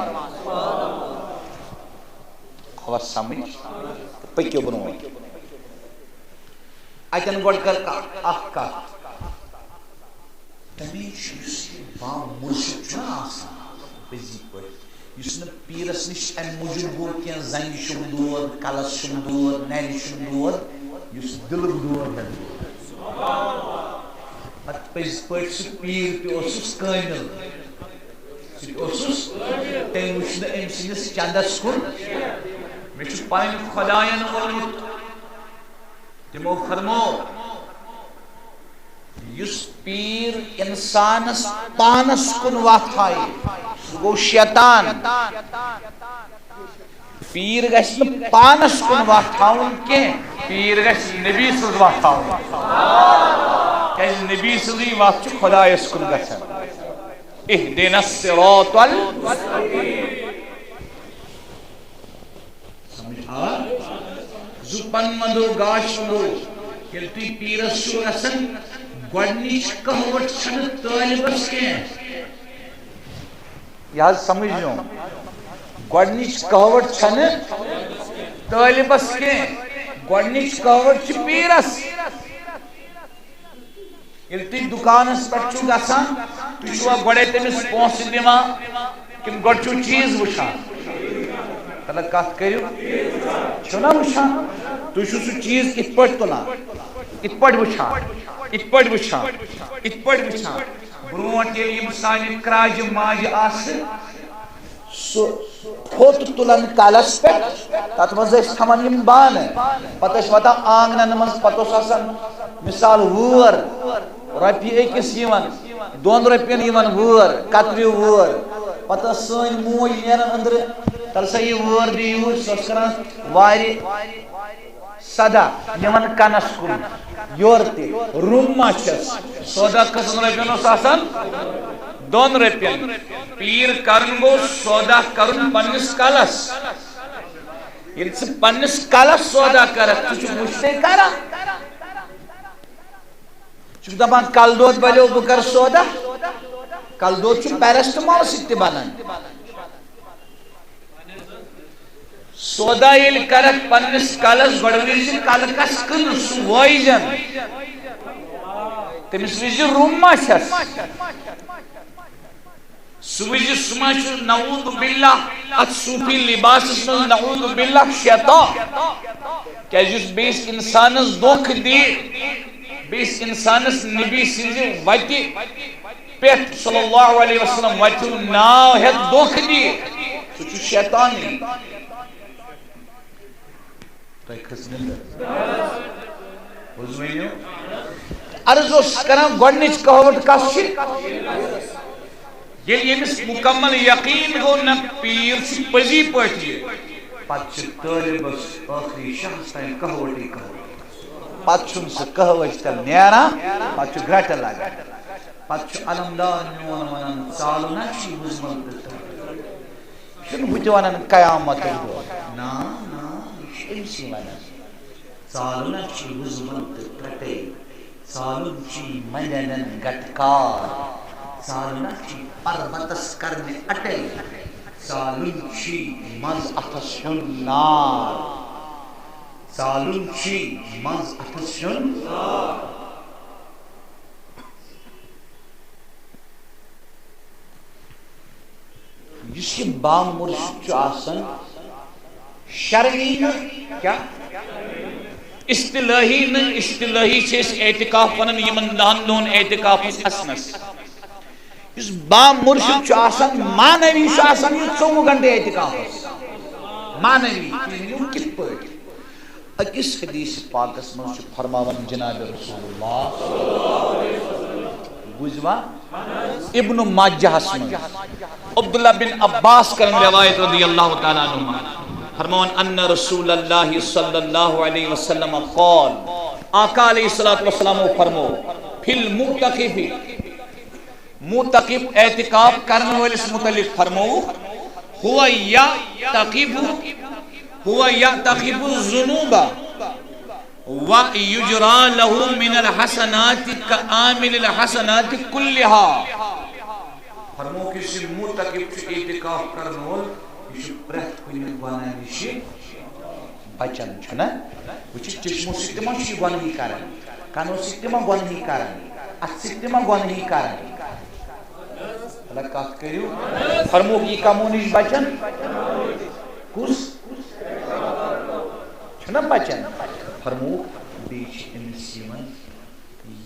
خبر سمجھ پکیو برو اتن گوڑ کر اخ کا تمیش با مرشد چھنا آسان بزی پہ اس نے پیرس نش ام موجود ہو کہ زنگ شم دود کلس شم دود نیل شم دود اس دل دود ہے سبحان اللہ ات پز پٹ س پیر تے اوسس کامل س اوسس تے وچ نہ ام سنس چندس کن میں چھ پائن خدایان ورمت تمو فرمو یس پیر انسانس پانس کن واتھائی سہ گو شیطان. پیر گژھِ نہٕ پانس کن واتھاوُن کینٛہہ، پیر گژھِ نبی سٕنٛز واتھاوُن. کیازِ نبی سٕنٛزٕے وتھ چھِ خۄدایس کُن گژھان. اہدنا الصراط المستقیم. سمجھ آ زٕ پنمندو گاشندو ییٚلہِ تُہۍ پیرس چھُو گژھان گۄڈنِچ کہوت چھنہٕ طٲلبس کینٛہہ. یہِ حظ سمجھنو گۄڈنِچ کہوت چھنہٕ طٲلبس کینٛہہ، گۄڈنِچ کہوت چھِ پیرس. ییٚلہِ تُہۍ دُکانس پٮ۪ٹھ چھُو گژھان تُہۍ چھُوا گۄڈے تٔمِس پونٛسہٕ دِوان کِنہٕ گۄڈٕ چھُو چیٖز وٕچھان؟ تلہ کتھ کٔرِو، چھُو نا وٕچھان؟ تُہۍ چھُو سُہ چیٖز یِتھ پٲٹھۍ تُلان، یِتھ پٲٹھۍ وٕچھان، یِتھ پٲٹھۍ وٕچھان، یِتھ پٲٹھۍ وٕچھان. برونٛٹھ ییٚلہِ یِم سانہِ کرٛاجہِ ماجہِ آسہٕ سُہ تھوٚت تُلان کلس پٮ۪ٹھ، تتھ منٛز ٲسۍ تھاوان یِم بانہٕ، پتہٕ ٲسۍ واتان آنگنن منٛز، پتہٕ اوس آسان مثال وٲر رۄپیہِ أکِس یِوان، 2 رۄپین یِوان وٲر، کترِو وٲر. پتہٕ ٲس سٲنۍ موج نیران أنٛدرٕ، تل سا یہِ وٲر دِ یوٗرۍ. سۄ ٲس کران وارِ سدا نِوان کنس کُن یورٕ تہِ روٚم ما چھس. سودا کٔژن رۄپین اوس آسان؟ 2 رۄپین. پیٖر کرُن گوٚو سودا کرُن پننِس کلس. ییٚلہِ ژٕ پننِس کلس سودا کرکھ ژٕ چھُکھ وٕچھتھٕے کران، چھُکھ دپان کلہٕ دود بلیو بہٕ کرٕ سودا. کلہٕ دود چھُ پیرسٹمال سۭتۍ تہِ بنان. سودا ییٚلہِ کرکھ پننِس کلس گۄڈٕ وٕچھ کلہٕ کس کٕنہٕ سُہ وٲیزن، تٔمِس وٕچھ روٚم ما چھس، سُہ وٕچھ سُہ ما چھُ نعوذ باللہ اتھ صوفی لباسس منٛز نعوذ باللہ شیطان. کیازِ یُس بیٚیِس انسانس دھوکہٕ دی، بیٚیِس انسانس نبی سٕنزِ وتہِ پٮ۪ٹھ صلی اللہ علیہ وسلم وتہِ ہُنٛد ناو ہٮ۪تھ دھوکہٕ دی، سُہ چھُ شیطانٕے. تۄہہِ کھٔژ نِندٕر؟ حظ ؤنِو. عرض اوس کران گۄڈنِچ کہوت کس چھِ؟ ییٚلہِ ییٚمِس مُکمل یقیٖن گوٚو نہ پیٖر چھُ پٔزی پٲٹھۍ یہِ، پتہٕ چھُ طٲلبس ٲخری شاہس تام کہوٹٕے کہوت. پتہٕ چھُنہٕ سُہ کہوت تل نیران، پتہٕ چھُ گرٹہٕ لگان. پتہٕ چھُ علمدار میون ونان ژالہٕ نا چھُے وٕزمُت تہٕ چھُنہٕ ہُہ تہِ ونان قیامتُک دۄہ. نا یہِ چھُ أمسٕے ونان ژالہٕ نا چھُے وٕزمُت تہٕ ترٛٹے، ژالُن چھُے ملٮ۪نن گٹکار، ژالہٕ نا چھُے پربتس کرنہِ اٹے، ژالُن چھُے منٛز اتھس ہیوٚن نار، ژالُن چھُے منٛز اتھس ہیوٚن نار. یُس یہِ بامرشد چھُ آسان شرعی نہٕ کیٛاہ اصطلٲحی نہٕ، اصطلٲحی چھِ أسۍ اعتکاف ونان یِمن 10 دۄہن اعتکافس اژنس. یُس بامرشد چھُ آسان معنوی چھُ آسان یہِ 24 گنٹہٕ اعتکافس. معنوی کِتھ پٲٹھۍ؟ أکِس حدیث پاکس منٛز چھُ فرماوان جناب رسول اللہ، بوٗزوا ابن ماجہس منٛز عبداللہ بن عباس کرن روایت رضی اللہ تعالیٰ عنہما، فرماون ان رسول اللہ صلی اللہ علیہ وسلم قال، آقا علیہ السلام فرمو فی المعتکف، معتکف اعتکاف کرنے والس متعلق فرمو ہوا یعتکف الذنوب وَيُجْرَى لَهُ مِنَ الْحَسَنَاتِ كَعَامِلِ الْحَسَنَاتِ كُلِّهَا. فرمو کہ یہ معتکف چھُ اعتکاف کرن وول یہ چھُ پرٛٮ۪تھ کُنہِ گۄناہ نِشہِ بچن چھُنا. وٕچھ چشمو سۭتۍ تہِ ما چھُ یہِ گۄنہٕے کران، کنو سۭتۍ تہِ ما گۄنہٕے کران، اتھ سۭتۍ تہِ ما گۄنہٕے کران. اللہ کتھ کٔرِو. فرمو یہِ کمو نِش بچن، کُس چھُنا بچن. فرمو بیٚیہِ چھِ أمِس یِوان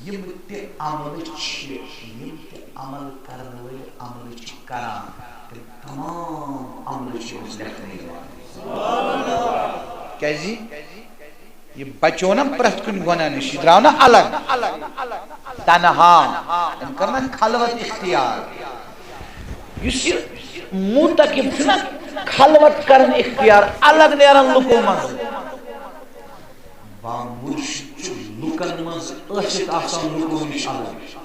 یِم تہِ عمل چھِ، یِم تہِ عمل کرن وٲلۍ عمل چھِ کران تِم تمام عمل چھِ أمِس لیکھنہٕ یِوان. کیازِ یہِ بچو نا پرٛٮ۪تھ کُنہِ گۄناہ نِش، یہِ درٛاو نا الگ. تنہا کرنا خلوت اختیار اس موتقب چھنا خلوت کرن اختیار الگ نیران لکو مز با مرشد لکن مز ٲسِتھ آسان لکو نش الگ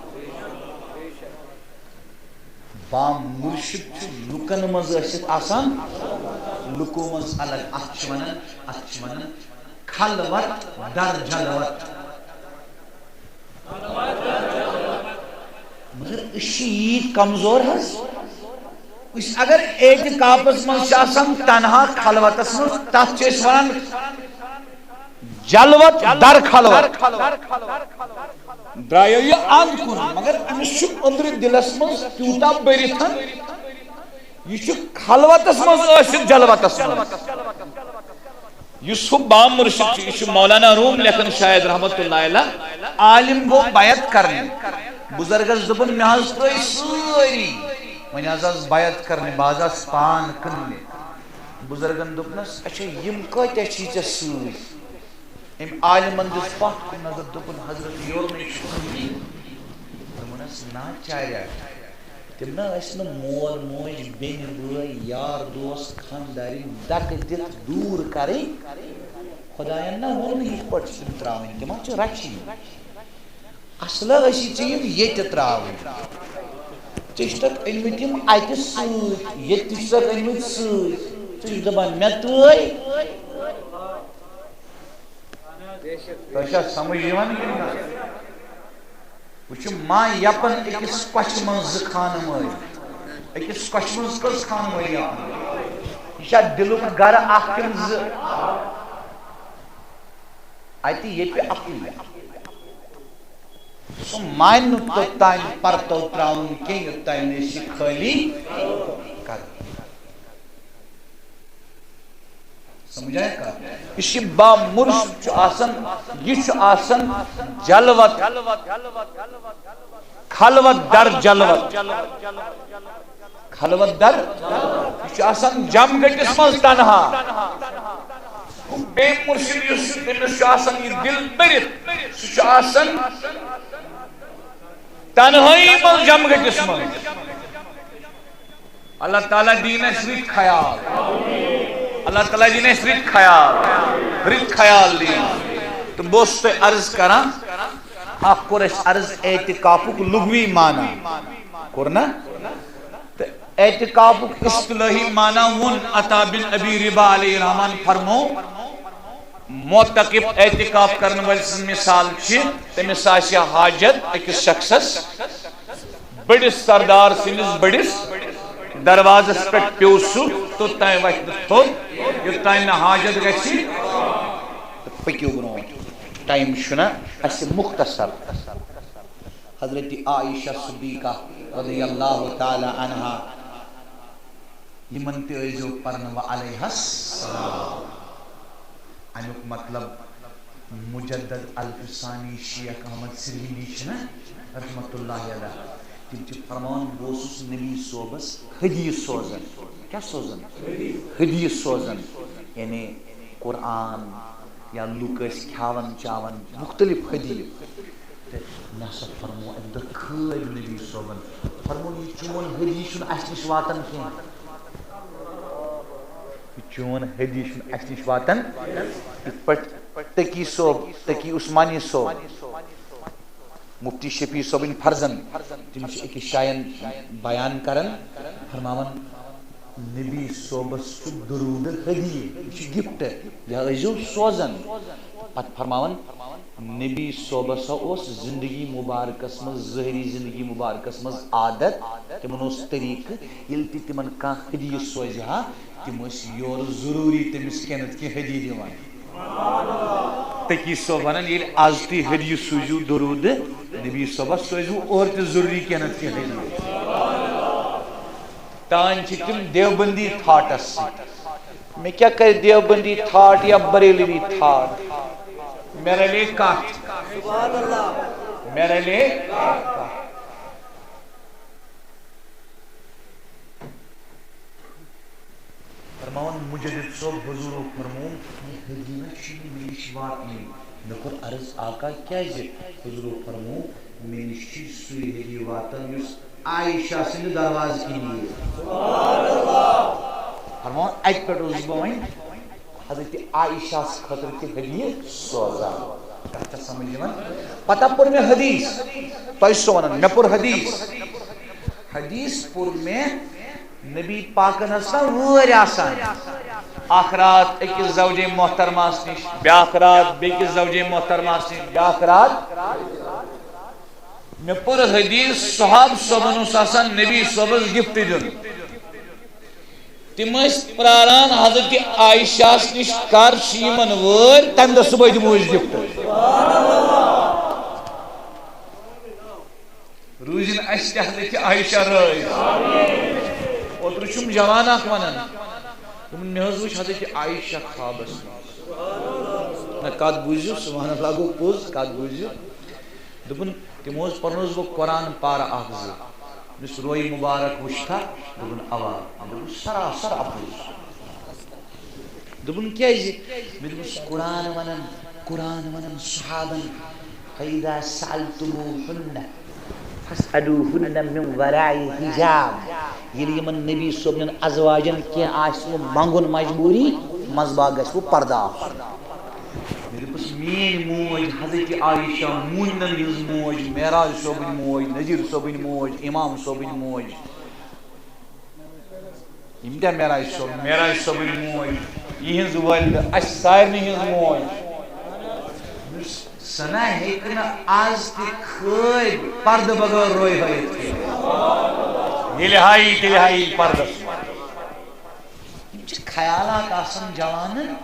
با مرشد لکن مز ٲسِتھ آسان لکو مز الگ اتھ چھِ ونان خلوت در جلوت مگر یہ کمزور حس اگر اعتکافس من تنہا خلوتس من تک ونان جلوت در خلوت درایو یہ اند کن مگر امس اندر دلس من تیوتا برتھ یہ خلوتس من جلوتس من یس بام مرشد یہ مولانا روم لکھن شاید رحمت اللہ علیہ عالم گو بیعت کرنے بزرگس دپن مے حظ ترٲے سٲری وۄنۍ حظ آس بیعت کرنے باز آس پان کٕننہِ بزرگن دوٚپنس اچھا یم کۭتیاہ چھی ژےٚ سۭتۍ أمۍ عالمن دِژ پتھ کُن نظر دوٚپُن حضرت یورنٕے چھُ خُدی دوٚپُنس نا چاریا تِم نا ٲسۍ نہٕ مول موج بیٚنہِ بٲے یار دوس خاندارِنۍ دکہٕ دِتھ دوٗر کرٕنۍ خۄداین نا ووٚن نہٕ یِتھ پٲٹھۍ چھِ تِم تراوٕنۍ تِم چھِ رچھِنۍ اصلا ٲسی ژےٚ یِم ییٚتہِ تراوٕنۍ ژےٚ چھُتکھ أنۍمٕتۍ یِم اَتہِ سۭتۍ ییٚتہِ تہِ چھُتکھ أنۍمٕتۍ سۭتۍ ژٕ چھُکھ دپان مےٚ ترٛٲے تۄہہِ چھا سمجھ یِوان کِنہٕ نہ وٕچھِو ما یپن أکِس کۄچھِ منٛز زٕ خانہٕ مٲلۍ أکِس کۄچھِ منٛز کٔژ خانہٕ مٲلۍ یپن یہِ چھا دِلُک گرٕ اکھ کِنہٕ زٕ اَتہِ ییٚتہِ اَکُے سُہ مانہِ نہٕ توٚتام پرتو تراوُن کینٛہہ یوٚتام نہٕ أسۍ یہِ خٲلی کرو سمجھا کتھ یہ با مرشد چھُ آسان یہ چھُ آسان جلوت خلوت در جلوت خلوت در یہ چھُ آسان جم گٹس مز تنہا بے مرشد یُس تٔمِس چھُ آسان یہ دل بٔرِتھ سُہ چھُ آسان تنہٲیی مز جم گٹس مز اللہ تعالیٰ دین اَسہِ رٕتۍ خیال اللہ تعالیٰ دین اَسہِ رٕتۍ خیال دین تو بہٕ اوسُس تۄہہِ عرض کران اکھ کوٚر اَسہِ عرض اعتکافُک لغوی معنی کوٚر نا تہٕ اعتکافُک اصطلاحی معنی ووٚن عطا بن ابی ربا علیہ الرحمان فرمو معتکف اعتکاف کرن وٲلۍ سٕنٛز مثال چھِ تٔمِس آسہِ حاجت أکِس شخصس بٔڑِس سردار سٕنٛدِس بٔڑِس دروازس پٮ۪ٹھ پیوٚو سُہ توٚتام وَتھِ نہٕ تھوٚد یوٚتام نہٕ حاجت گژھِ تہٕ پٔکِو برونٛٹھ ٹایم چھُنہ اَسہِ مختصر حضرت عائشہ صدیقہ رضی اللہ تعالیٰ عنہا یمن تہِ ٲسۍزیو پرنہٕ علیہ السلام امیُک مطلب مجدد الفسانی شیخ احمد سرہندی چھِنہ رحمت اللہ علیہ تم چھِ فرمان بہٕ اوسُس نبی صوبس حدیث سوزان کیٛاہ سوزان حدیث سوزان یعنی قرآن یا لُکھ ٲسۍ کھیاوان چاوان مختلف حدیث تہٕ مےٚ ہسا فرمو اَمہِ دۄہ کھٲلۍ نبی صوبن فرمون یہِ چون حدیث چھُنہٕ اَسہِ نِش واتان کینٛہہ یہِ چون حدیث چھُنہٕ اَسہِ نِش واتان یِتھ پٲٹھۍ تقی صوب تقی عثمانی صوب مفتی شفیع صٲبٕنۍ فرزن تِم چھِ أکِس جایَن بیان کران فرماوان نبی صوبس چھُ درود حدیث یہِ چھُ گفٹ یا ٲسۍزیو سوزان پتہٕ فرماوان نبی صوبس اوس زندگی مبارکس منٛز ظٲہری زندگی مبارکس منٛز عادت تِمن اوس طریقہٕ ییٚلہِ تہِ تِمن کانٛہہ حدیث سوزِ ہا تِم ٲسۍ یورٕ ضروٗری تٔمِس کینٛہہ نتہٕ کینٛہہ حدیث دِوان تقی صٲب ونان ییٚلہِ آز تُہۍ حدیث سوٗزِو درود نبی صوبس سوٗزِو اورٕ تہِ ضروٗری کینٛہہ نتہٕ کینٛہہ حدیث تانۍ چھِ تِم دیوبندی تھاٹس سۭتۍ مےٚ کیٛاہ کرِ دیوبندی تھاٹ یا بریلوی تھاٹ مےٚ رلے کتھ مےٚ رلے فرماوان مجدد صٲب حضوٗرو فرموو یہِ حدیث چھُنہٕ مےٚ نِش واتنٕے مے کور عرض آقا کیازِ حضور فرمو مے نش چھ سُے ہدی واتان یُس عائشہ سٕنٛدِ دروازٕ کِنۍ یِیہِ فرماوان اَتہِ پٮ۪ٹھ اوسُس بہٕ وۄنۍ حضرت عائشہ خٲطرٕ تہِ ہدیہِ سوزان کتھ چھا سمجھ یِوان پتہ پوٚر مےٚ حدیث تۄہہِ چھُسو وَنان مےٚ پوٚر حدیث پوٚر مےٚ نبی پاکن ٲس نا وٲرۍ آسان اکھ رات أکِس زوجے محترماہس نِش بیٛاکھ رات بیٚکِس زوجے محترماہس نِش بیٛاکھ رات مےٚ پوٚر حدیث صحاب صٲبن اوس آسان نبی صٲبس گفٹ دیُن تِم ٲسۍ پراران حضرت عائشہس نِش کر چھِ یِمن وٲرۍ تمہِ دۄہ صبحٲے دِمو أسۍ گفٹ روٗزِن اَسہِ تہِ حضرت عائشہ رٲضۍ اوترٕ چھُم جوان اکھ ونان دوٚپُن مےٚ حظ وٕچھ حضرت عائشہ خوابس منٛز نہ کتھ بوٗزِو سبحان اللہ گوٚو پوٚز کتھ بوٗزِو دوٚپُن تِمو حظ پرنووُس بہٕ قرآن پارٕ اکھ زٕ دوٚپُس روے مُبارک وٕچھتھا دوٚپُن اوا دوٚپُن سراسر اپُز دوٚپُن کیازِ مےٚ دوٚپُس قرآن ونان صحابن فإذا سألتموهن فاسألوهن من وراء حجاب ییٚلہِ یِمن نبی صٲبنٮ۪ن ازواجن کینٛہہ آسہِ وۄنۍ منٛگُن مجبوٗری منٛزباگ گژھِ وۄنۍ پردٕ آسُن مےٚ دوٚپُس میٛٲنۍ موج حضرت عائشہ موٗمنن ہٕنٛز موج معراج صٲبٕنۍ موج نذیٖر صٲبٕنۍ موج امام صٲبٕنۍ موج یِم کیٛاہ معراج صٲبٕنۍ موج یِہٕنٛز والدہ اَسہِ سارنٕے ہٕنٛز موج سۄ نہ ہیٚکہِ نہٕ آز تہِ خٲلۍ پردٕ بغٲر روے ہٲیِتھ کینٛہہ ییٚلہِ ہایی تیٚلہِ ہایی پردس یِم چھِ خیالات آسان جوانن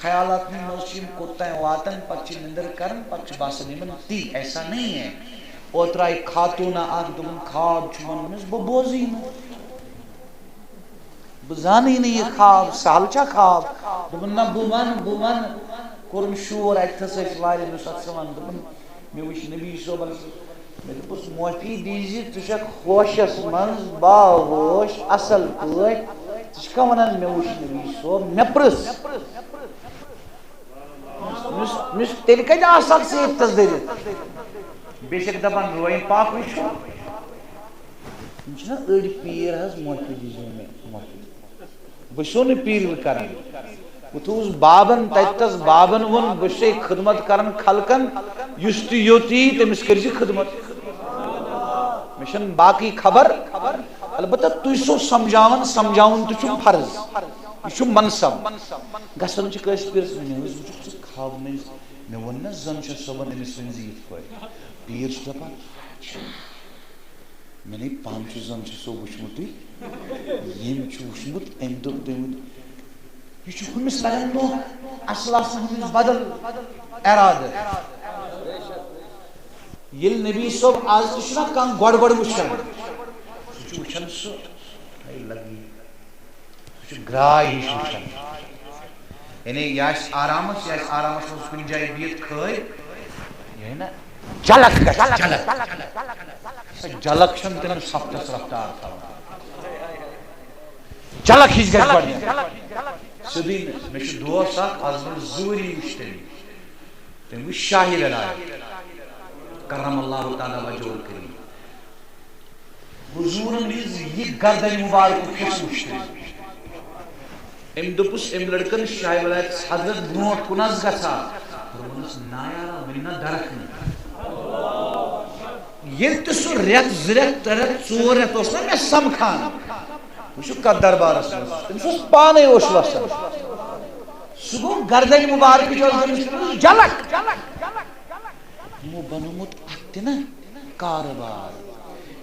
خیالات منٛز چھِ یِم کوٚتام واتان پتہٕ چھِ نندٕر کران پتہٕ چھُ باسان یِمن تی ایسا نہیں ہے اوترٕ آیہِ خاتوٗنا اکھ دوٚپُن خواب چھُ ووٚنمُت بہٕ بوزٕے نہٕ بہٕ زانٕے نہٕ یہِ خواب سہل چھا خواب دوٚپُن نہ بہٕ ونہٕ کوٚرُن شور اتھس ٲسۍ واریاہ مےٚ اوس اتھ ژٕ ون دوٚپُن مےٚ وٕچھ نبی صٲبن مےٚ دوٚپُس معٲفی دیٖزِ ژٕ چھکھ ہوشس منٛز باہوش اصل پٲٹھۍ ژٕ چھکھا ونان مےٚ وٕچھ نبی صٲب مےٚ پرٕژھ مےٚ تیٚلہِ کتہِ آسکھ ژٕ ییٚتھس دٔرِتھ بیٚیہِ چھکھ دپان رویِن پاک وٕچھو یِم چھِنہ أڑۍ پیٖر حظ معٲفی دیٖزیو مےٚ معٲفی بہٕ چھُسو نہٕ پیٖروِ کران بہٕ تھوٚوُس بابن تتٮ۪س بابن ووٚن بہٕ چھُسے خدمت کران خلقن یُس تہِ یوٚت یی تٔمِس کٔرزِ خدمت مےٚ چھنہٕ باقٕے خبر البتہ تُہۍ چھِسو سمجھاوُن تہِ چھُم فرض یہِ چھُ منصب گژھان چھِ کٲنٛسہِ پیٖرس مےٚ حظ وٕچھُکھ ژٕ خواب منٛز مےٚ ووٚن نہ زن چھُ صٲبن أمِس ؤنزِ یِتھ پٲٹھۍ پیٖر چھُ دپان مےٚ نے پانہٕ چھُ زن چھُ سو وٕچھمُتٕے ییٚمۍ چھُ وٕچھمُت أمۍ دوٚپ تٔمۍ یہِ چھُ ہُمِس لگان نوٚو اصل آسان ہُمِس بدل ارادٕ ییٚلہِ نبی صٲب آز تہِ چھُنہ کانٛہہ گۄڈٕ وٕچھان سُہ چھُ وٕچھان سُہ چھُ گراے ہِش وٕچھان یعنی یہِ آسہِ آرامس منٛز کُنہِ جایہِ بِہِتھ کھٲرۍ یہِ نا جلک سۄ جلک چھنہٕ تٔمِس ہفتس رفتار تھاوان جلک ہِش گژھِ گۄڈنٮ۪تھ سیٚودُے نہٕ مےٚ چھُ دوس اکھ آز برونٛہہ 2 ؤری وٕچھ تٔمۍ وٕچھ شاہِ ولایت کرم اللہ تعالیٰ وجہہ الکریم حضوٗرن ہِنٛز یہِ گردنہِ مُبارکُک حِصہٕ وٕچھ أمۍ دوٚپُس أمۍ لڑکن شاہِ ولایتس حضرت برونٛٹھ کُن حظ گژھان دوٚپُنس نا یارا وٕنہِ نہ درکھ نہٕ ییٚلہِ تہِ سُہ 2 رٮ۪تھ 3 رٮ۪تھ 4 رٮ۪تھ اوس نا مےٚ سمکھان وٕچھو کتھ دربارس منٛز تٔمِس اوس پانے اوش وسان سُہ گوٚو گردنہِ مُبارکٕچ ٲس تٔمِس جلک یِمو بنوومُت اتھ تہِ نا کارٕبار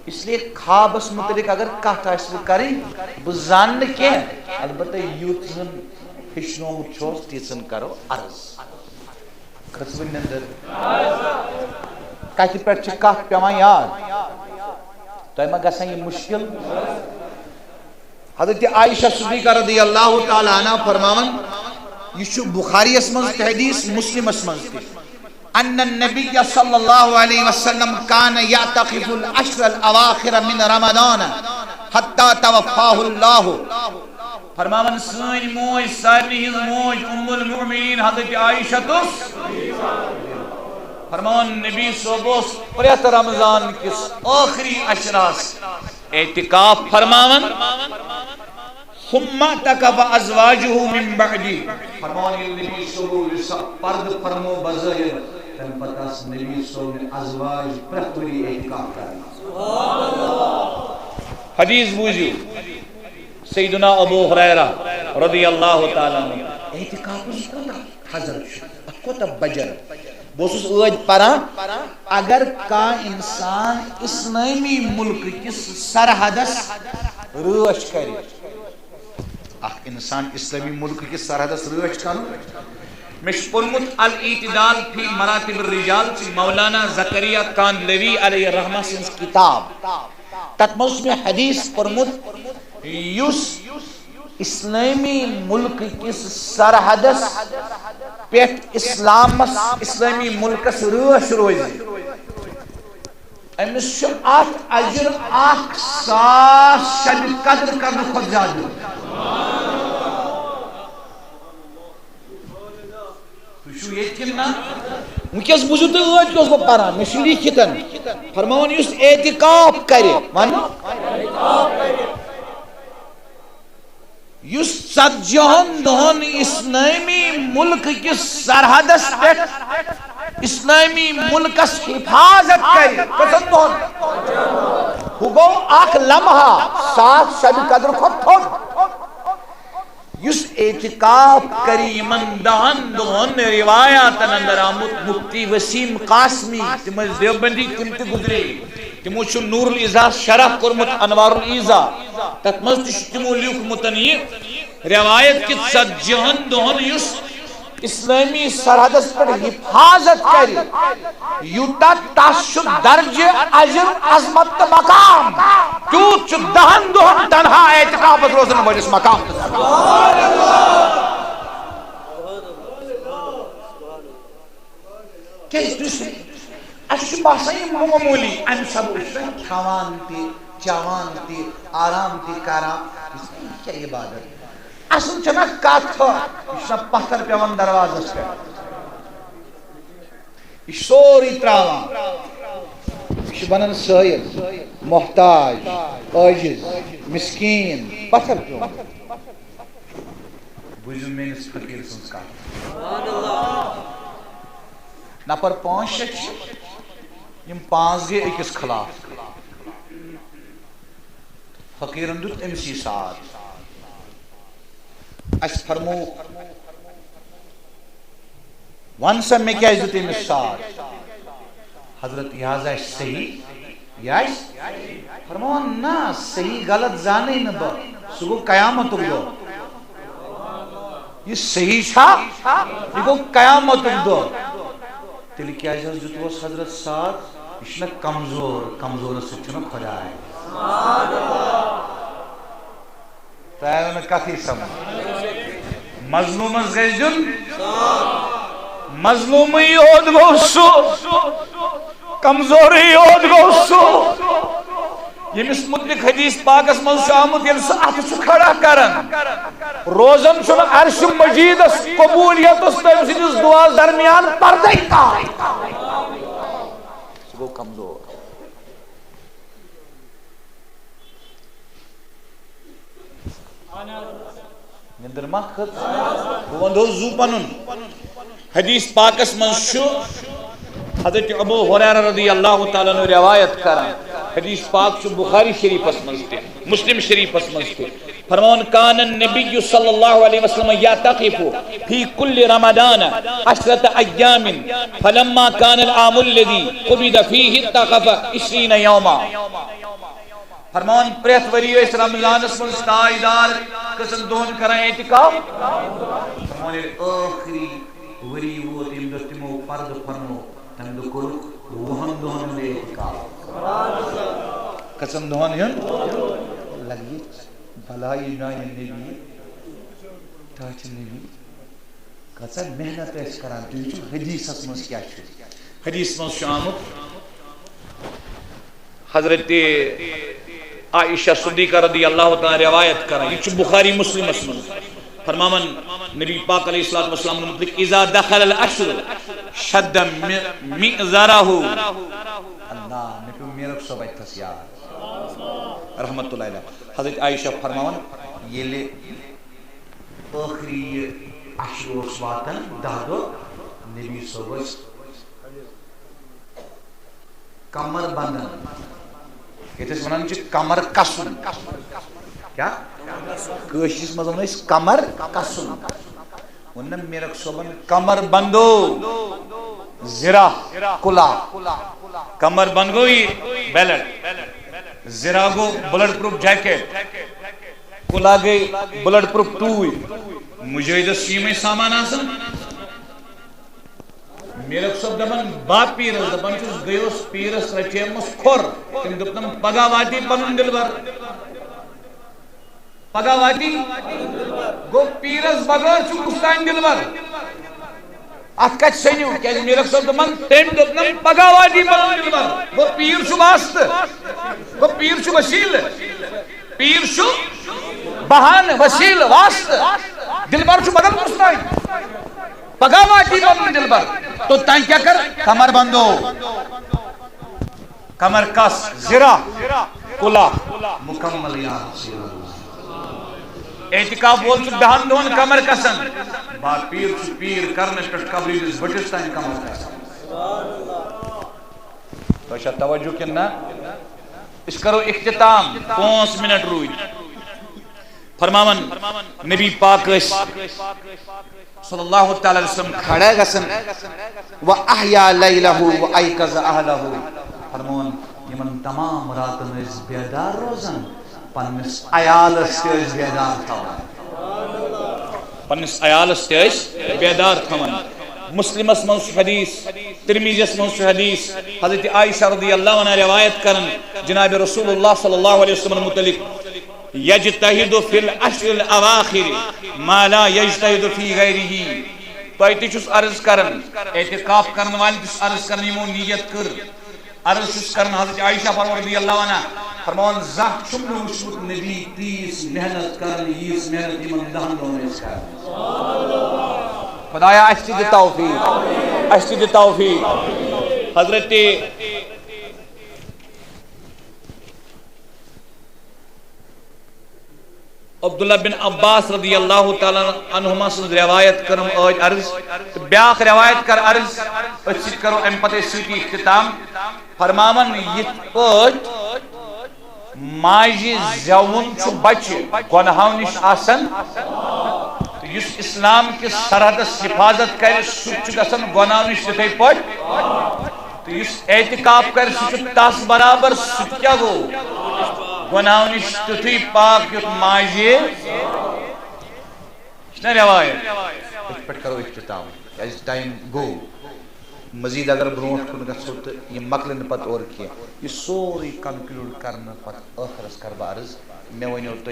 اس لیے خوابس متعلق اگر کتھ آسہِ وۄنۍ کرٕنۍ بہٕ زانہٕ نہٕ کینٛہہ البتہ یُتھ زن ہیٚچھنومُت چھُس تیٖژن کرو عرض کھٔژوٕ نندٕر کتہِ پٮ۪ٹھ چھِ کتھ پیٚوان یاد تۄہہِ ما گژھان یہِ مُشکِل حضرت عائشہ صدیقہ رضی اللہ تعالیٰ عنہ فرماون یہ چھُ بخاریَس منٛز تہِ حدیث مسلمس منٛز تہِ ان النبی صلی اللہ علیہ وسلم کان یعتکف العشر الاواخر من رمضان حتی توفاہ اللہ فرماون سٲنۍ موج سارنٕے ہٕنٛز موج المؤمنین حضرت عائشہ فرماون نبی صٲب اوس پرٛٮ۪تھ رمضان کِس ٲخری عشرس اعتکاف فرماون ثم اعتکف ازواجہ من بعدی فرماون ییٚلہِ نبی صٲب پردٕ فرمو بظٲہر تمہِ پتہٕ آسہٕ نبی صٲب نے ازواج پرٛٮ۪تھ ؤری اعتکاف کران حدیث بوٗزِو سیدنا ابو ہریرہ رضی اللہ تعالیٰ عنہ اعتکافس کوتاہ حضرت چھُ اتھ کوتاہ بجر بہٕ اوسُس ٲدۍ پران اگر کانٛہہ انسان اسلٲمی ملکہٕ کِس سرحدس رٲچھ کرِ اکھ انسان اسلٲمی ملکہٕ کِس سرحدس رٲچھ کرُن مےٚ چھُ پوٚرمُت الاعتدال فی مراتب الرجال مولانا زکریا کاندلوی علیہ الرحمہ سٕنٛز کتاب تتھ منٛز چھُ مےٚ حدیث پوٚرمُت یُس اسلٲمی ملکہٕ کِس سرحدس پٮ۪ٹھ اسلامی ملکس رٲچھ روزِ أمِس چھُ اتھ اجر 1,000 شبِ قدر کرنہٕ کھۄتہٕ زیادٕ تُہۍ چھُو ییٚتہِ کِنہٕ نہ وٕنکٮ۪س بوٗزِو تُہۍ ٲدۍ کیٛاہ اوسُس بہٕ پران مےٚ چھُ لیٖکھِتھ فرماوان یُس اعتکاف کرِ یُس 40 دۄہن اسلٲمی ملکہٕ کِس سرحدس پٮ۪ٹھ اسلٲمی ملکس حفاظت کرِ کٔژن دۄہن ہُہ گوٚو اکھ لمحہ 100 شبِ قدر کھۄتہٕ تھوٚد یُس اعتکاف کرِ یِمن 10 دۄہن روایاتن اندر آمُت مفتی وسیم قاسمی تِم ٲسۍ دیوبندی تِم تہِ گُزرے تِمو چھُ نور الایضاح شرح کوٚرمُت انوار الایضاح تتھ منٛز تہِ چھُ تِمو لیوٗکھمُت یہِ روایت کہِ 40 دۄہن یُس اسلٲمی سرحدس پٮ۪ٹھ حفاظت کرِ یوٗتاہ تس چھُ درجہِ اجر عظمت تہٕ مقام تیوٗت چھُ 10 دۄہن تنہا اعتکافس روزن وٲلِس مقام اَسہِ چھُ باسان یہِ معموٗلی امہِ سببہٕ چھُ کھٮ۪وان تہِ چٮ۪وان تہِ آرام تہِ کران یہِ کیٛاہ عبادت اصل چھنا کتھ یہِ چھُنا پتھر پیوان دروازس پٮ۪ٹھ یہِ چھُ سورُے تراوان یہِ چھُ بنان سٲیل محتاج عاجز مسکیٖن پتھر پیوان بوٗزِو میٲنِس فقیٖر سٕنٛز کتھ نفر 5-6 چھِ یِم 5 گٔے أکِس خلاف فقیٖرن دیُت أمسٕے ساتھ اَسہِ فرمو وَن سا مےٚ کیٛازِ دیُت أمِس ساتھ حضرت یہِ حظ آسہِ صحیح یہِ آسہِ فرماوان نہ صحیح غلط زانے نہٕ بہٕ سُہ گوٚو قیامتُک دۄہ یہِ صحیح چھا یہِ گوٚو قیامتُک دۄہ تیٚلہِ کیٛازِ حظ دیُتوس حضرت ساتھ یہِ چھُنہ کمزورس سۭتۍ چھُنہ خۄداے تۄہہِ آیوٕ نہٕ کتھٕے سمجھ مظلوٗمس گژھِ دیُن مظلوٗمٕے یوت گوٚو سُہ کمزورٕے یوت گوٚو سُہ ییٚمِس مُتعلِق حدیث پاکس منٛز چھُ آمُت ییٚلہِ سُہ اَتھٕ چھُ کھڑا کران روزان چھُنہٕ عرشِ مجیٖدس قبوٗلیتس تٔمۍ سٕنٛدِس دُعاس درمیان پردے کانٛہہ سُہ گوٚو کمزور نِندٕر ما کھٔژ بہٕ ونہو زُو پنُن حدیث پاکس منٛز چھُ حضرت ابو ہریرہ رضی اللہ تعالیٰ عنہ روایت کران حدیث پاک چھُ بخاری شریفس منٛز تہِ مسلم شریفس منٛز تہِ فرماوان کان النبی صلی اللہ علیہ وسلم یعتکف فی کل رمضان 10 ایام فلما کان العام الذی قبض فیہ اعتکف 20 یوما فرماوان پرٛٮ۪تھ ؤری ٲسۍ رمضانس منٛز تاجدار کٔژن دۄہن کران اعتکاف فرماوان ییٚلہِ ٲخری ؤری ووت ییٚمہِ دۄہ تِمو پردٕ فرمو تمہِ دۄہ کوٚرُکھ 20 دۄہن ہُنٛد اعتکاف کٔژن دۄہن ہُنٛد لگہِ بلایہِ میانہِ نبی ٹاچہِ نبی کۭژاہ محنت ٲسۍ کران تُہۍ وٕچھِو حدیثس منٛز کیٛاہ چھُ حدیث منٛز چھُ آمُت حضرت عائشہ صدیقہ رضی اللہ تعالی روایت کریں یہ بخاری مسلم اسمن فرماون نبی پاک علیہ الصلوۃ والسلام نے مطلق اذا دخل العشر شد مئزرہ اللہ نبی میرے کو سب تھس یار رحمت اللہ علیہ حضرت عائشہ فرماون یہ آخری عشر واتن دہدو نبی صبح کمر بندن یہ ونان کمر کسن کیا کشرس مز ون کمر کسن ون میرک صبن کمر بندو زرا کلا کمر بند گو یہ بیلٹ زرا گو بلڈ پروف جیکٹ کلا گئی بلڈ پروف ٹوئی مجاہدس یمے سامان آسن میرک صبح دپان با پیرس دپان چھس گیوس پیرس رچیمس کھور تم دپنم پگہ واتی پنن دلبر پگہ واتی گو پیرس بغیر چھ کستان دلبر ات کت سنیو کہ میرک صبح دپان تم دپنم پگہ واتی پنن دلبر گو پیر چھ واسط گو پیر چھ وسیل پیر چھ بہان وسیل واسط دلبر چھ بدل کستان پگہ واتی پنن دلبر تو تائیں کیا کر کمر بندو کمر کس زرا کلا مکمل یا رسول اللہ اعتکاف بول چھ دہن دون کمر کسن با پیر چھ پیر کرنے پٹ قبری دس بٹس تائیں کمر کسن تو شاید توجہ کرنا اس کرو اختتام 5 منٹ روئی فرماون نبی پاک صلی اللہ تعالی وسلم کھڑے گسن وَأَحْيَا لَيْلَهُ وَأَيْقَظَ أَهْلَهُ فرمون یمن تمام راتن اس بیدار روزن پنس عیالس تیس بیدار تھون پنس عیالس تیس بیدار تھون مسلم اسمس حدیث ترمذی اسمس حدیث حضرت عائشہ رضی اللہ عنہ روایت کرن جناب رسول اللہ صلی اللہ علیہ وسلم متعلق یجتہد فی العشر الاواخر ما لا یجتہد فی غیرہ تو ایتی چھس عرض کرن اعتکاف کرن والی چھس عرض کرن یمو نیت کر عرض چھس کرن حضرت عائشہ رضی اللہ عنہ فرمان زہ چھم نوشت نبی 30 محنت کرن یس محنت یمن دہن دونیس کرن خدایا اشتی دی توفیق اشتی دی توفیق حضرت عبداللہ بن عباس رضی اللہ تعالی عنہما سے روایت کرم آج عرض بیاخ روایت کر عرض اچھت کرو ام پتہ سیٹی اختتام فرماون یت پوٹ ماجی زیون چھ بچ گناہوں نش آسن یس اسلام کی سرحدس حفاظت کر سچ گسن گناہوں نش تتھے پوٹ تو یس اعتکاف کر سچ تاس برابر سچ کیا گو گناہوں نش تتھی پاک یت ماجی نا روایت اس پٹ کرو اختتام اس ٹائم گو مزید اگر برونٹ کن گژھو تو یہ مکلن پت اور کیا یہ سوری کنکلوڈ کرنا پت آخرس کر بارز میں ونیو تو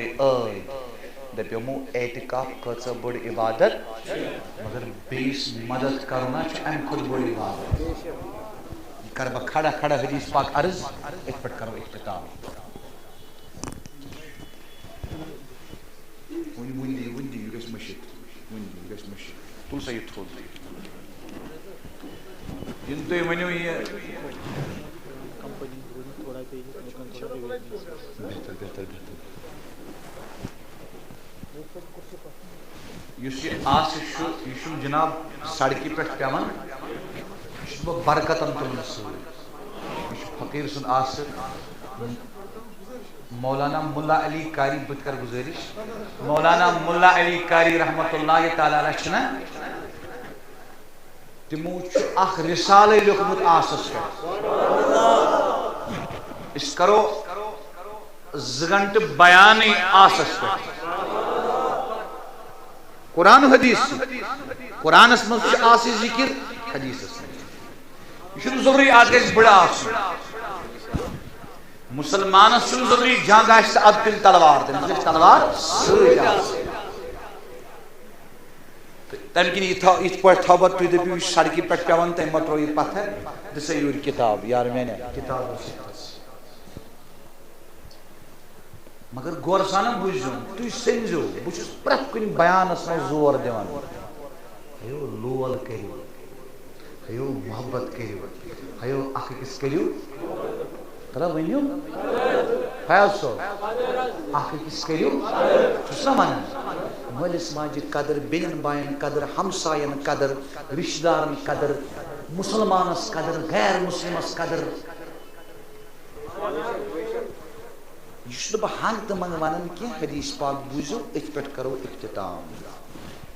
دپیو مو اعتکاف کھچ بڑ عبادت مگر بیس مدد کرنا چھ ام خود بڑ عبادت کر با کھڑا کھڑا حدیث پاک عرض اس پٹ کرو اختتام وندی you guys مشت وندی you guys مشت تل سا یہ تھوڑ دی جن تو یہ منیو یہ بہتر یہ آسش یہ جناب سڑکی پہ پیون یہ برکتن تلن سر فقیر سن آسر مولانا ملا علی قاری بت کر گزارش مولانا ملا علی قاری رحمت اللہ تعالی علیہ چھنا تمو اخ رسالہ لیکھمت آسس پہ اس کرو زگنٹ بیان آسس پہ قرآن و حدیث قرآن اس میں آسی ذکر حدیث اس میں یہ ضروری آج اس بڑا آس مسلمان سن ضروری جہاں گاش اب تل تلوار تلوار سوئی آس تم کن یہ پہ تھوبت تھی دپیو سڑکی پہ پیون تم مت رو یہ پتھر دسا یور کتاب یار میں نے کتاب مگر غور سان بوزو تھی سمجھو بہت پریت کن بیانس من زور دان ہیو لول کرو ہیو محبت کرو ہیو اخ أکِس کرو ترا ونیو فیاض صٲب اخ أکِس کرو چھُس نا ونان مٲلِس ماجہِ قدر بیٚنٮ۪ن باین قدر ہمساین قدر رشتہٕ دارن قدر مسلمانس قدر غیر مسلمس قدر یہ بہ ہنگ تو منگ ونان کی حدیث پاک بوزو ات پہ کرو اختتام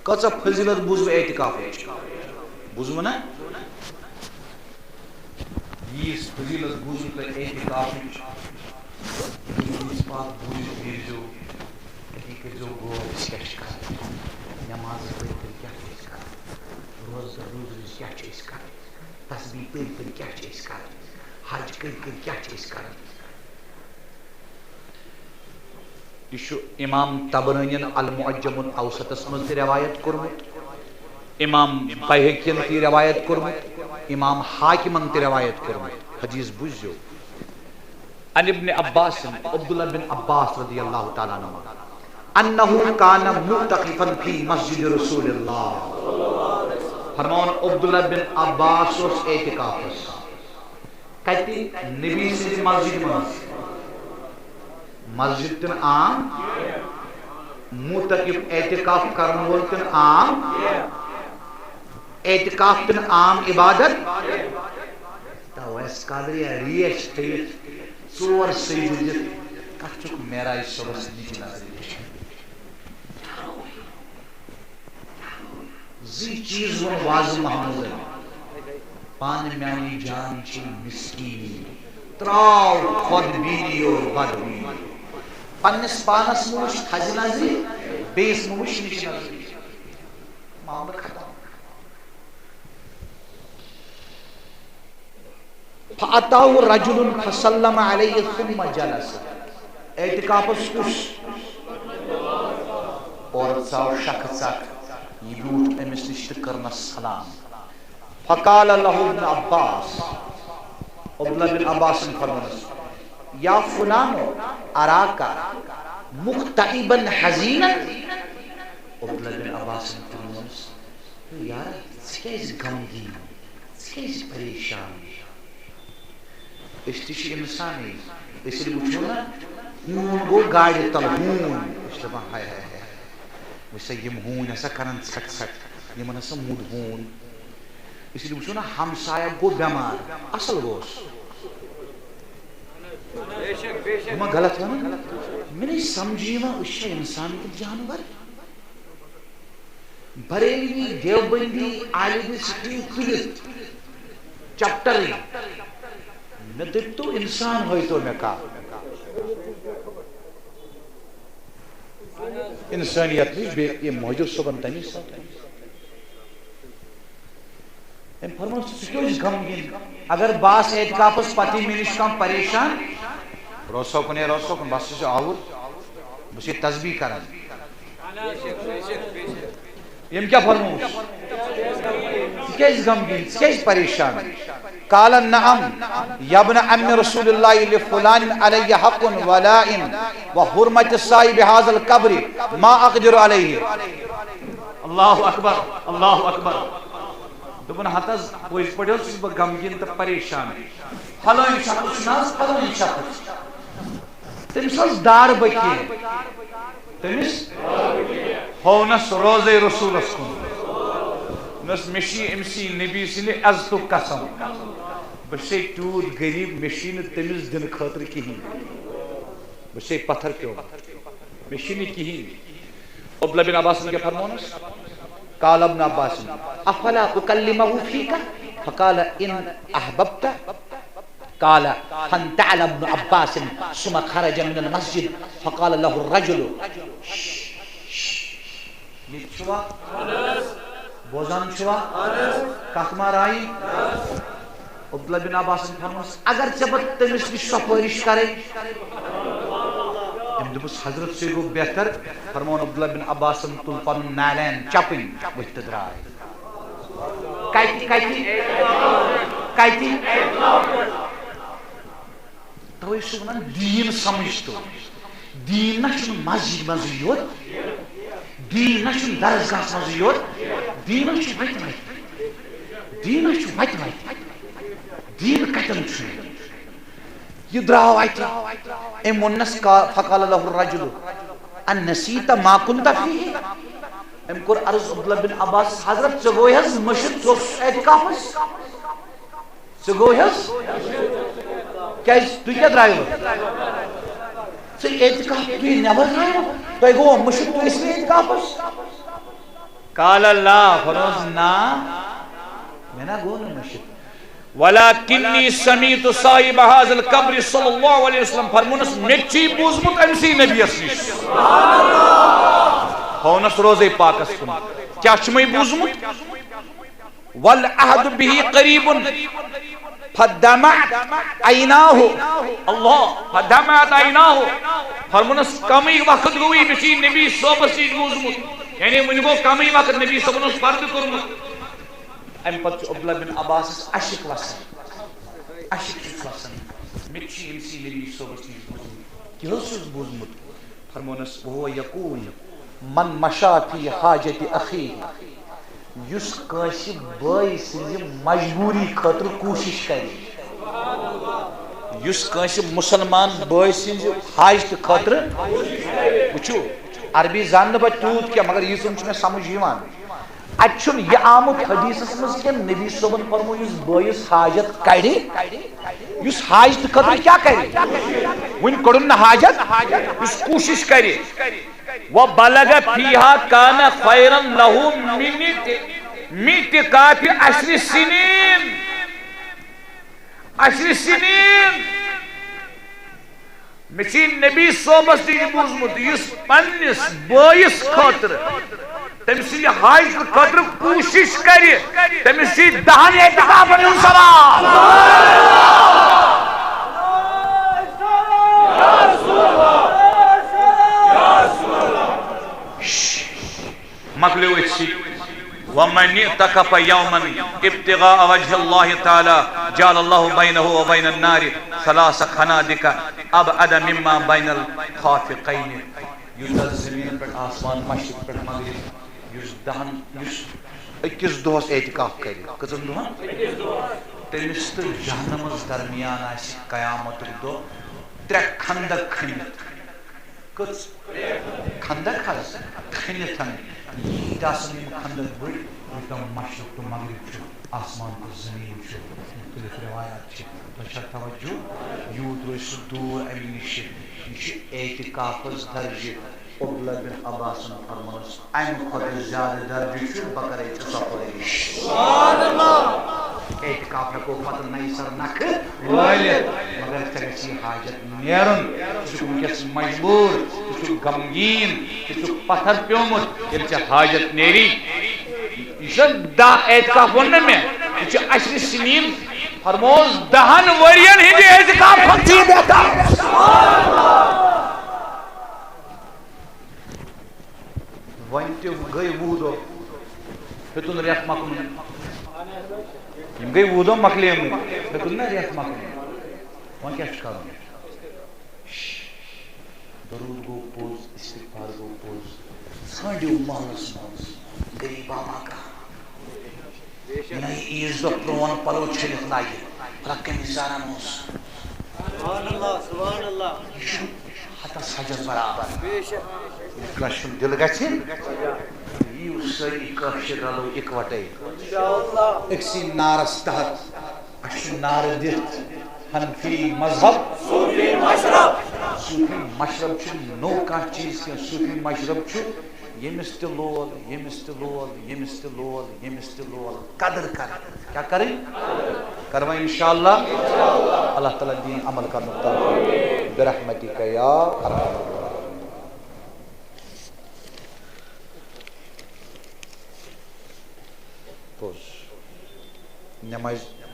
کچھ فضیلت بوزو اعتکاف بوزو نا یہ فضیلت بوزو تو اعتکاف حدیث پاک بوزو بوزو یہ کرو غور کیا نماز پڑھ کر کیا روز روز کیا کر تسبیح پڑھ کر کیا کر حج کر کیا کر یہ امام طبرانی المعجم الاوسطس مز روایت کورمت امام بہقین تی روایت کورمت امام حاکمن تی روایت کورمت حدیث بوزو عن ابن عباس عبداللہ بن عباس رضی اللہ تعالی عنہ انه كان معتكفا في مسجد رسول اللہ فرمان عبداللہ بن عباس اس اعتکاف کتی نبی سے مسجد میں مسجد تن عام معتکف اعتکاف کرن وول تن عام اعتکاف تن عام عبادت اویس قادری ریش تیت ژور سجدہ کچھ میرا صبح نیچے نظر زی چیز ون واضح محمود پان میانی جان چی مسکین تراو خود بینی اور بد بینی پنس پانس موش خز نظری بیس موش نش نظری معاملہ ختم فاتاو رجل فسلم علیہ ثم جلس اعتکاف کش عورت ساو شخص یہ بیوٹ امس نش کرنا سلام فقال له ابن عباس عبداللہ بن عباس فرمانس یا فلان اراکا مختعبا حزینا عبداللہ بن عباس فرمانس یار سکیز غمگین سکیز پریشان اس تیش انسانی اس لیے وچھونا ہون گو گاڑی تل ہون اس لیے ہائے ہائے ویسا یم ہون ایسا کرن سک سک یمن ایسا مود ہون اس لیے وچھونا ہمسایہ گو بیمار اصل گوس ہما غلط ونن میں نے سمجھی ما اس انسان کے جانور بریلوی دیوبندی عالمی سٹی کلت چپٹر میں دیکھ تو انسان ہوئی تو میں کہا انسانیت میں یہ موجود صبح تنی ساتھ ان فرمان سے کیوں اس غمگین اگر باس اعتکافس پتی میں نشکم پریشان روسو کنے بس سے آور بس یہ تسبیح کرن یہ کیا فرمون کیا اس غمگین کیا اس پریشان قال نعم یا ابن عم رسول اللہ لفلان علی حق ولائن وحرمت صاحب هذا القبر ما اقدر علیہ اللہ اکبر اللہ اکبر دبن ہتس پوز پڑھو بہ غمگین تو پریشان فلان شخص ناز فلان شخص تمس دار بکی تمس ہونس روزے رسولس کن نس مشی امسی نبی سلی عزت قسم بشے تیوت غریب مشین تمس دن خاطر کہین بشے پتھر کیوں مشین کہین عبداللہ بن عباس نے کیا فرمانس قال ابن عباس افلا اکلمہ فیک فقال ان احببت قال فانتعل ابن عباس ثم خرج من المسجد فقال له الرجل یہ چھوا بوزان چھوا کاتمار آئی عبداللہ بن عباس فرمانس اگر چبت تمس نش سفارش کرے ام دبس حضرت سے گو بہتر فرمان عبداللہ بن عباس تل پن نالین چپن وقت درائے کائتی تو یہ سنن دین سمجھ تو دین نہ چھُنہٕ مسجد منٛزٕے یوت دین نہ چھُنہٕ درسگاہس منٛزٕے یوت دیٖنَس چھُ وَتہِ وَتہِ دیٖنَس چھُ وَتہِ وَتہِ دیٖن کَتٮ۪ن چھُ یہ درٛاو اَتہِ أمۍ ووٚننَس فقال له الرجل النسیت ما كنت فيه أمۍ کوٚر عرض عبداللہ بن عباس حضرت ژےٚ گوٚوُے حظ مٔشِد ژٕ اوسُس اعتکافس ژےٚ گوٚوُے حظ کیٛازِ تُہۍ کیٛاہ درٛایوٕ ژٕ اعتکاف تُہۍ نٮ۪بر درٛایوٕ تۄہہِ گوٚوا مٔشِد تُہۍ ٲسِو اعتکافس قال لا فرموس نا مےٚ نا گوٚو نہٕ مٔشِد ولكني سمعت صاحب هذا القبر صلى الله عليه وسلم فرمونس مےٚ چھُے بوٗزمُت أمسٕے نبیَس نِش ہونس روزے پاکس کُن کیٛاہ چھُ مےٚ بوٗزمُت والعهد به قريب فدمعت عيناه الله فدمعت عيناه فرمونس کمٕے وقت گوٚوٕے مےٚ چھُے نبی صٲبس نِش بوٗزمُت یعنی وُنہِ گوٚو کمٕے وقت نبی صٲبن اوس پردٕ کوٚرمُت امہِ پتہٕ چھُ عبداللہ بن عباسس اشک وسان اشک چھُس وسان مےٚ چھُ أمسٕے نبی صٲبس نِش بوٗزمُت کیٛاہ حظ چھُس بوٗزمُت فرمونس وهو يقول من مشى في حاجة أخيه یُس کٲنٛسہِ بٲے سٕنٛزِ مجبوٗری خٲطرٕ کوٗشش کرِ یُس کٲنٛسہِ مُسلمان بٲے سٕنٛزِ حاجتہٕ خٲطرٕ وٕچھِو عربی زانہٕ نہٕ بہٕ تیوٗت کینٛہہ مگر ییٖژن چھُ مےٚ سمجھ یِوان اتہِ چھُنہٕ یہِ آمُت حدیثس منٛز کینٛہہ نبی صٲبن فرموو یُس بٲیِس حاجت کڑِ یُس حاجتہٕ خٲطرٕ کیٛاہ کرِ وُنہِ کوٚڑُن نہٕ حاجت یُس کوٗشش کرِ وبلغ فيها كان خيرا له من اعتكاف 10 سنين 10 سنين مےٚ چھُے نبی صٲبس نِش بوٗزمُت یُس پننِس بٲیِس خٲطرٕ تٔمۍ سٕنٛدِ حاجتہٕ خٲطرٕ کوٗشش کرِ تٔمِس چھُے 10 اعتکافن ہُنٛد ثواب مکلیو أتھۍ ومن اعتكف يوما ابتغاء وجه الله تعالى جعل الله بينه وبين النار 3 خنادق ابعد مما بين الخافقين یوٗتاہ زٔمیٖن پٮ۪ٹھ آسمان مشرق پٮ۪ٹھ مغرب یُس أکِس دۄہس اعتکاف کرِ کٔژن دۄہن تٔمِس تہٕ جہنمس درمیان آسہِ قیامتُک دۄہ 3 خندق کھٔنِتھ کٔژ خندق حظ کھٔنِتھ ییٖتۍ آسن یِم خندق بٔڑۍ یوٗتاہ مشرق تہٕ مغرب چھُ آسمان تہٕ زٔمیٖن چھُ مختلف روایات چھِ تۄہہِ چھا توجہ یوٗت روزِ سُہ دوٗر امہِ نِش یہِ چھُ اعتکافس درجہِ عبداللہ بن عباسن فرمونس امہِ کھۄتہٕ زیادٕ درجہِ چھُ بہٕ کرے ژےٚ صفٲیی اعتکاف ہٮ۪کو پتہٕ نَیہِ سر نکھٕ وٲلِتھ مگر ژےٚ گژھی حاجت نیرُن ژٕ چھُکھ وٕنکٮ۪س مجبوٗر ژٕ چھُکھ غمگیٖن ژٕ چھُکھ پتھر پیومُت ییٚلہِ ژےٚ حاجت نیری یہِ چھُ 10 اعتکاف ووٚن نہٕ مےٚ یہِ چھُ 10 سنیٖن فرمووُس 10 ؤرین ہٕنٛدِ اعتکاف کھۄتہٕ چھُ یہِ بہتر وۄنۍ تہِ گٔے 20 دۄہ ہیوٚتُن رٮ۪تھ مۄکلُن یِم گٔے 20 دۄہ مۄکلیمٕتۍ ہیوٚتُن نا رٮ۪تھ مۄکلُن وۄنۍ کیٛاہ چھُ کَرُن درود گوٚو پوٚز استغفار گوٚو پوٚز ژھٲنٛڈِو محلس منٛز غریٖبا مکان نہ عیٖذ دۄہ پرٛون پلو چھٔلِتھ لاگہِ پرٛٮ۪تھ کٔمِس زانان اوس یہِ چھُ ہتس حجس برابر ییٚلہِ کٲنٛسہِ ہُنٛد دِل گژھِ یِیِو سٲری کٲشِر رلو اِکوٹے أکسٕے نارس تحت اَسہِ چھُ نعرٕ دِتھ حنفی مذہب صوفی مشرب چھُ نوٚو کانٛہہ چیٖز کینٛہہ صوفی مشرب چھُ ییٚمِس تہِ لول ییٚمِس تہِ لول ییٚمِس تہِ لول ییٚمِس تہِ لول قدر کرٕنۍ کیٛاہ کرٕنۍ کروا انشاءاللہ اللہ تعالیٰ دِیِن عمل کرنُک توفیٖق برحمتک یا ارحم الراحمین پوٚز نٮ۪مازِ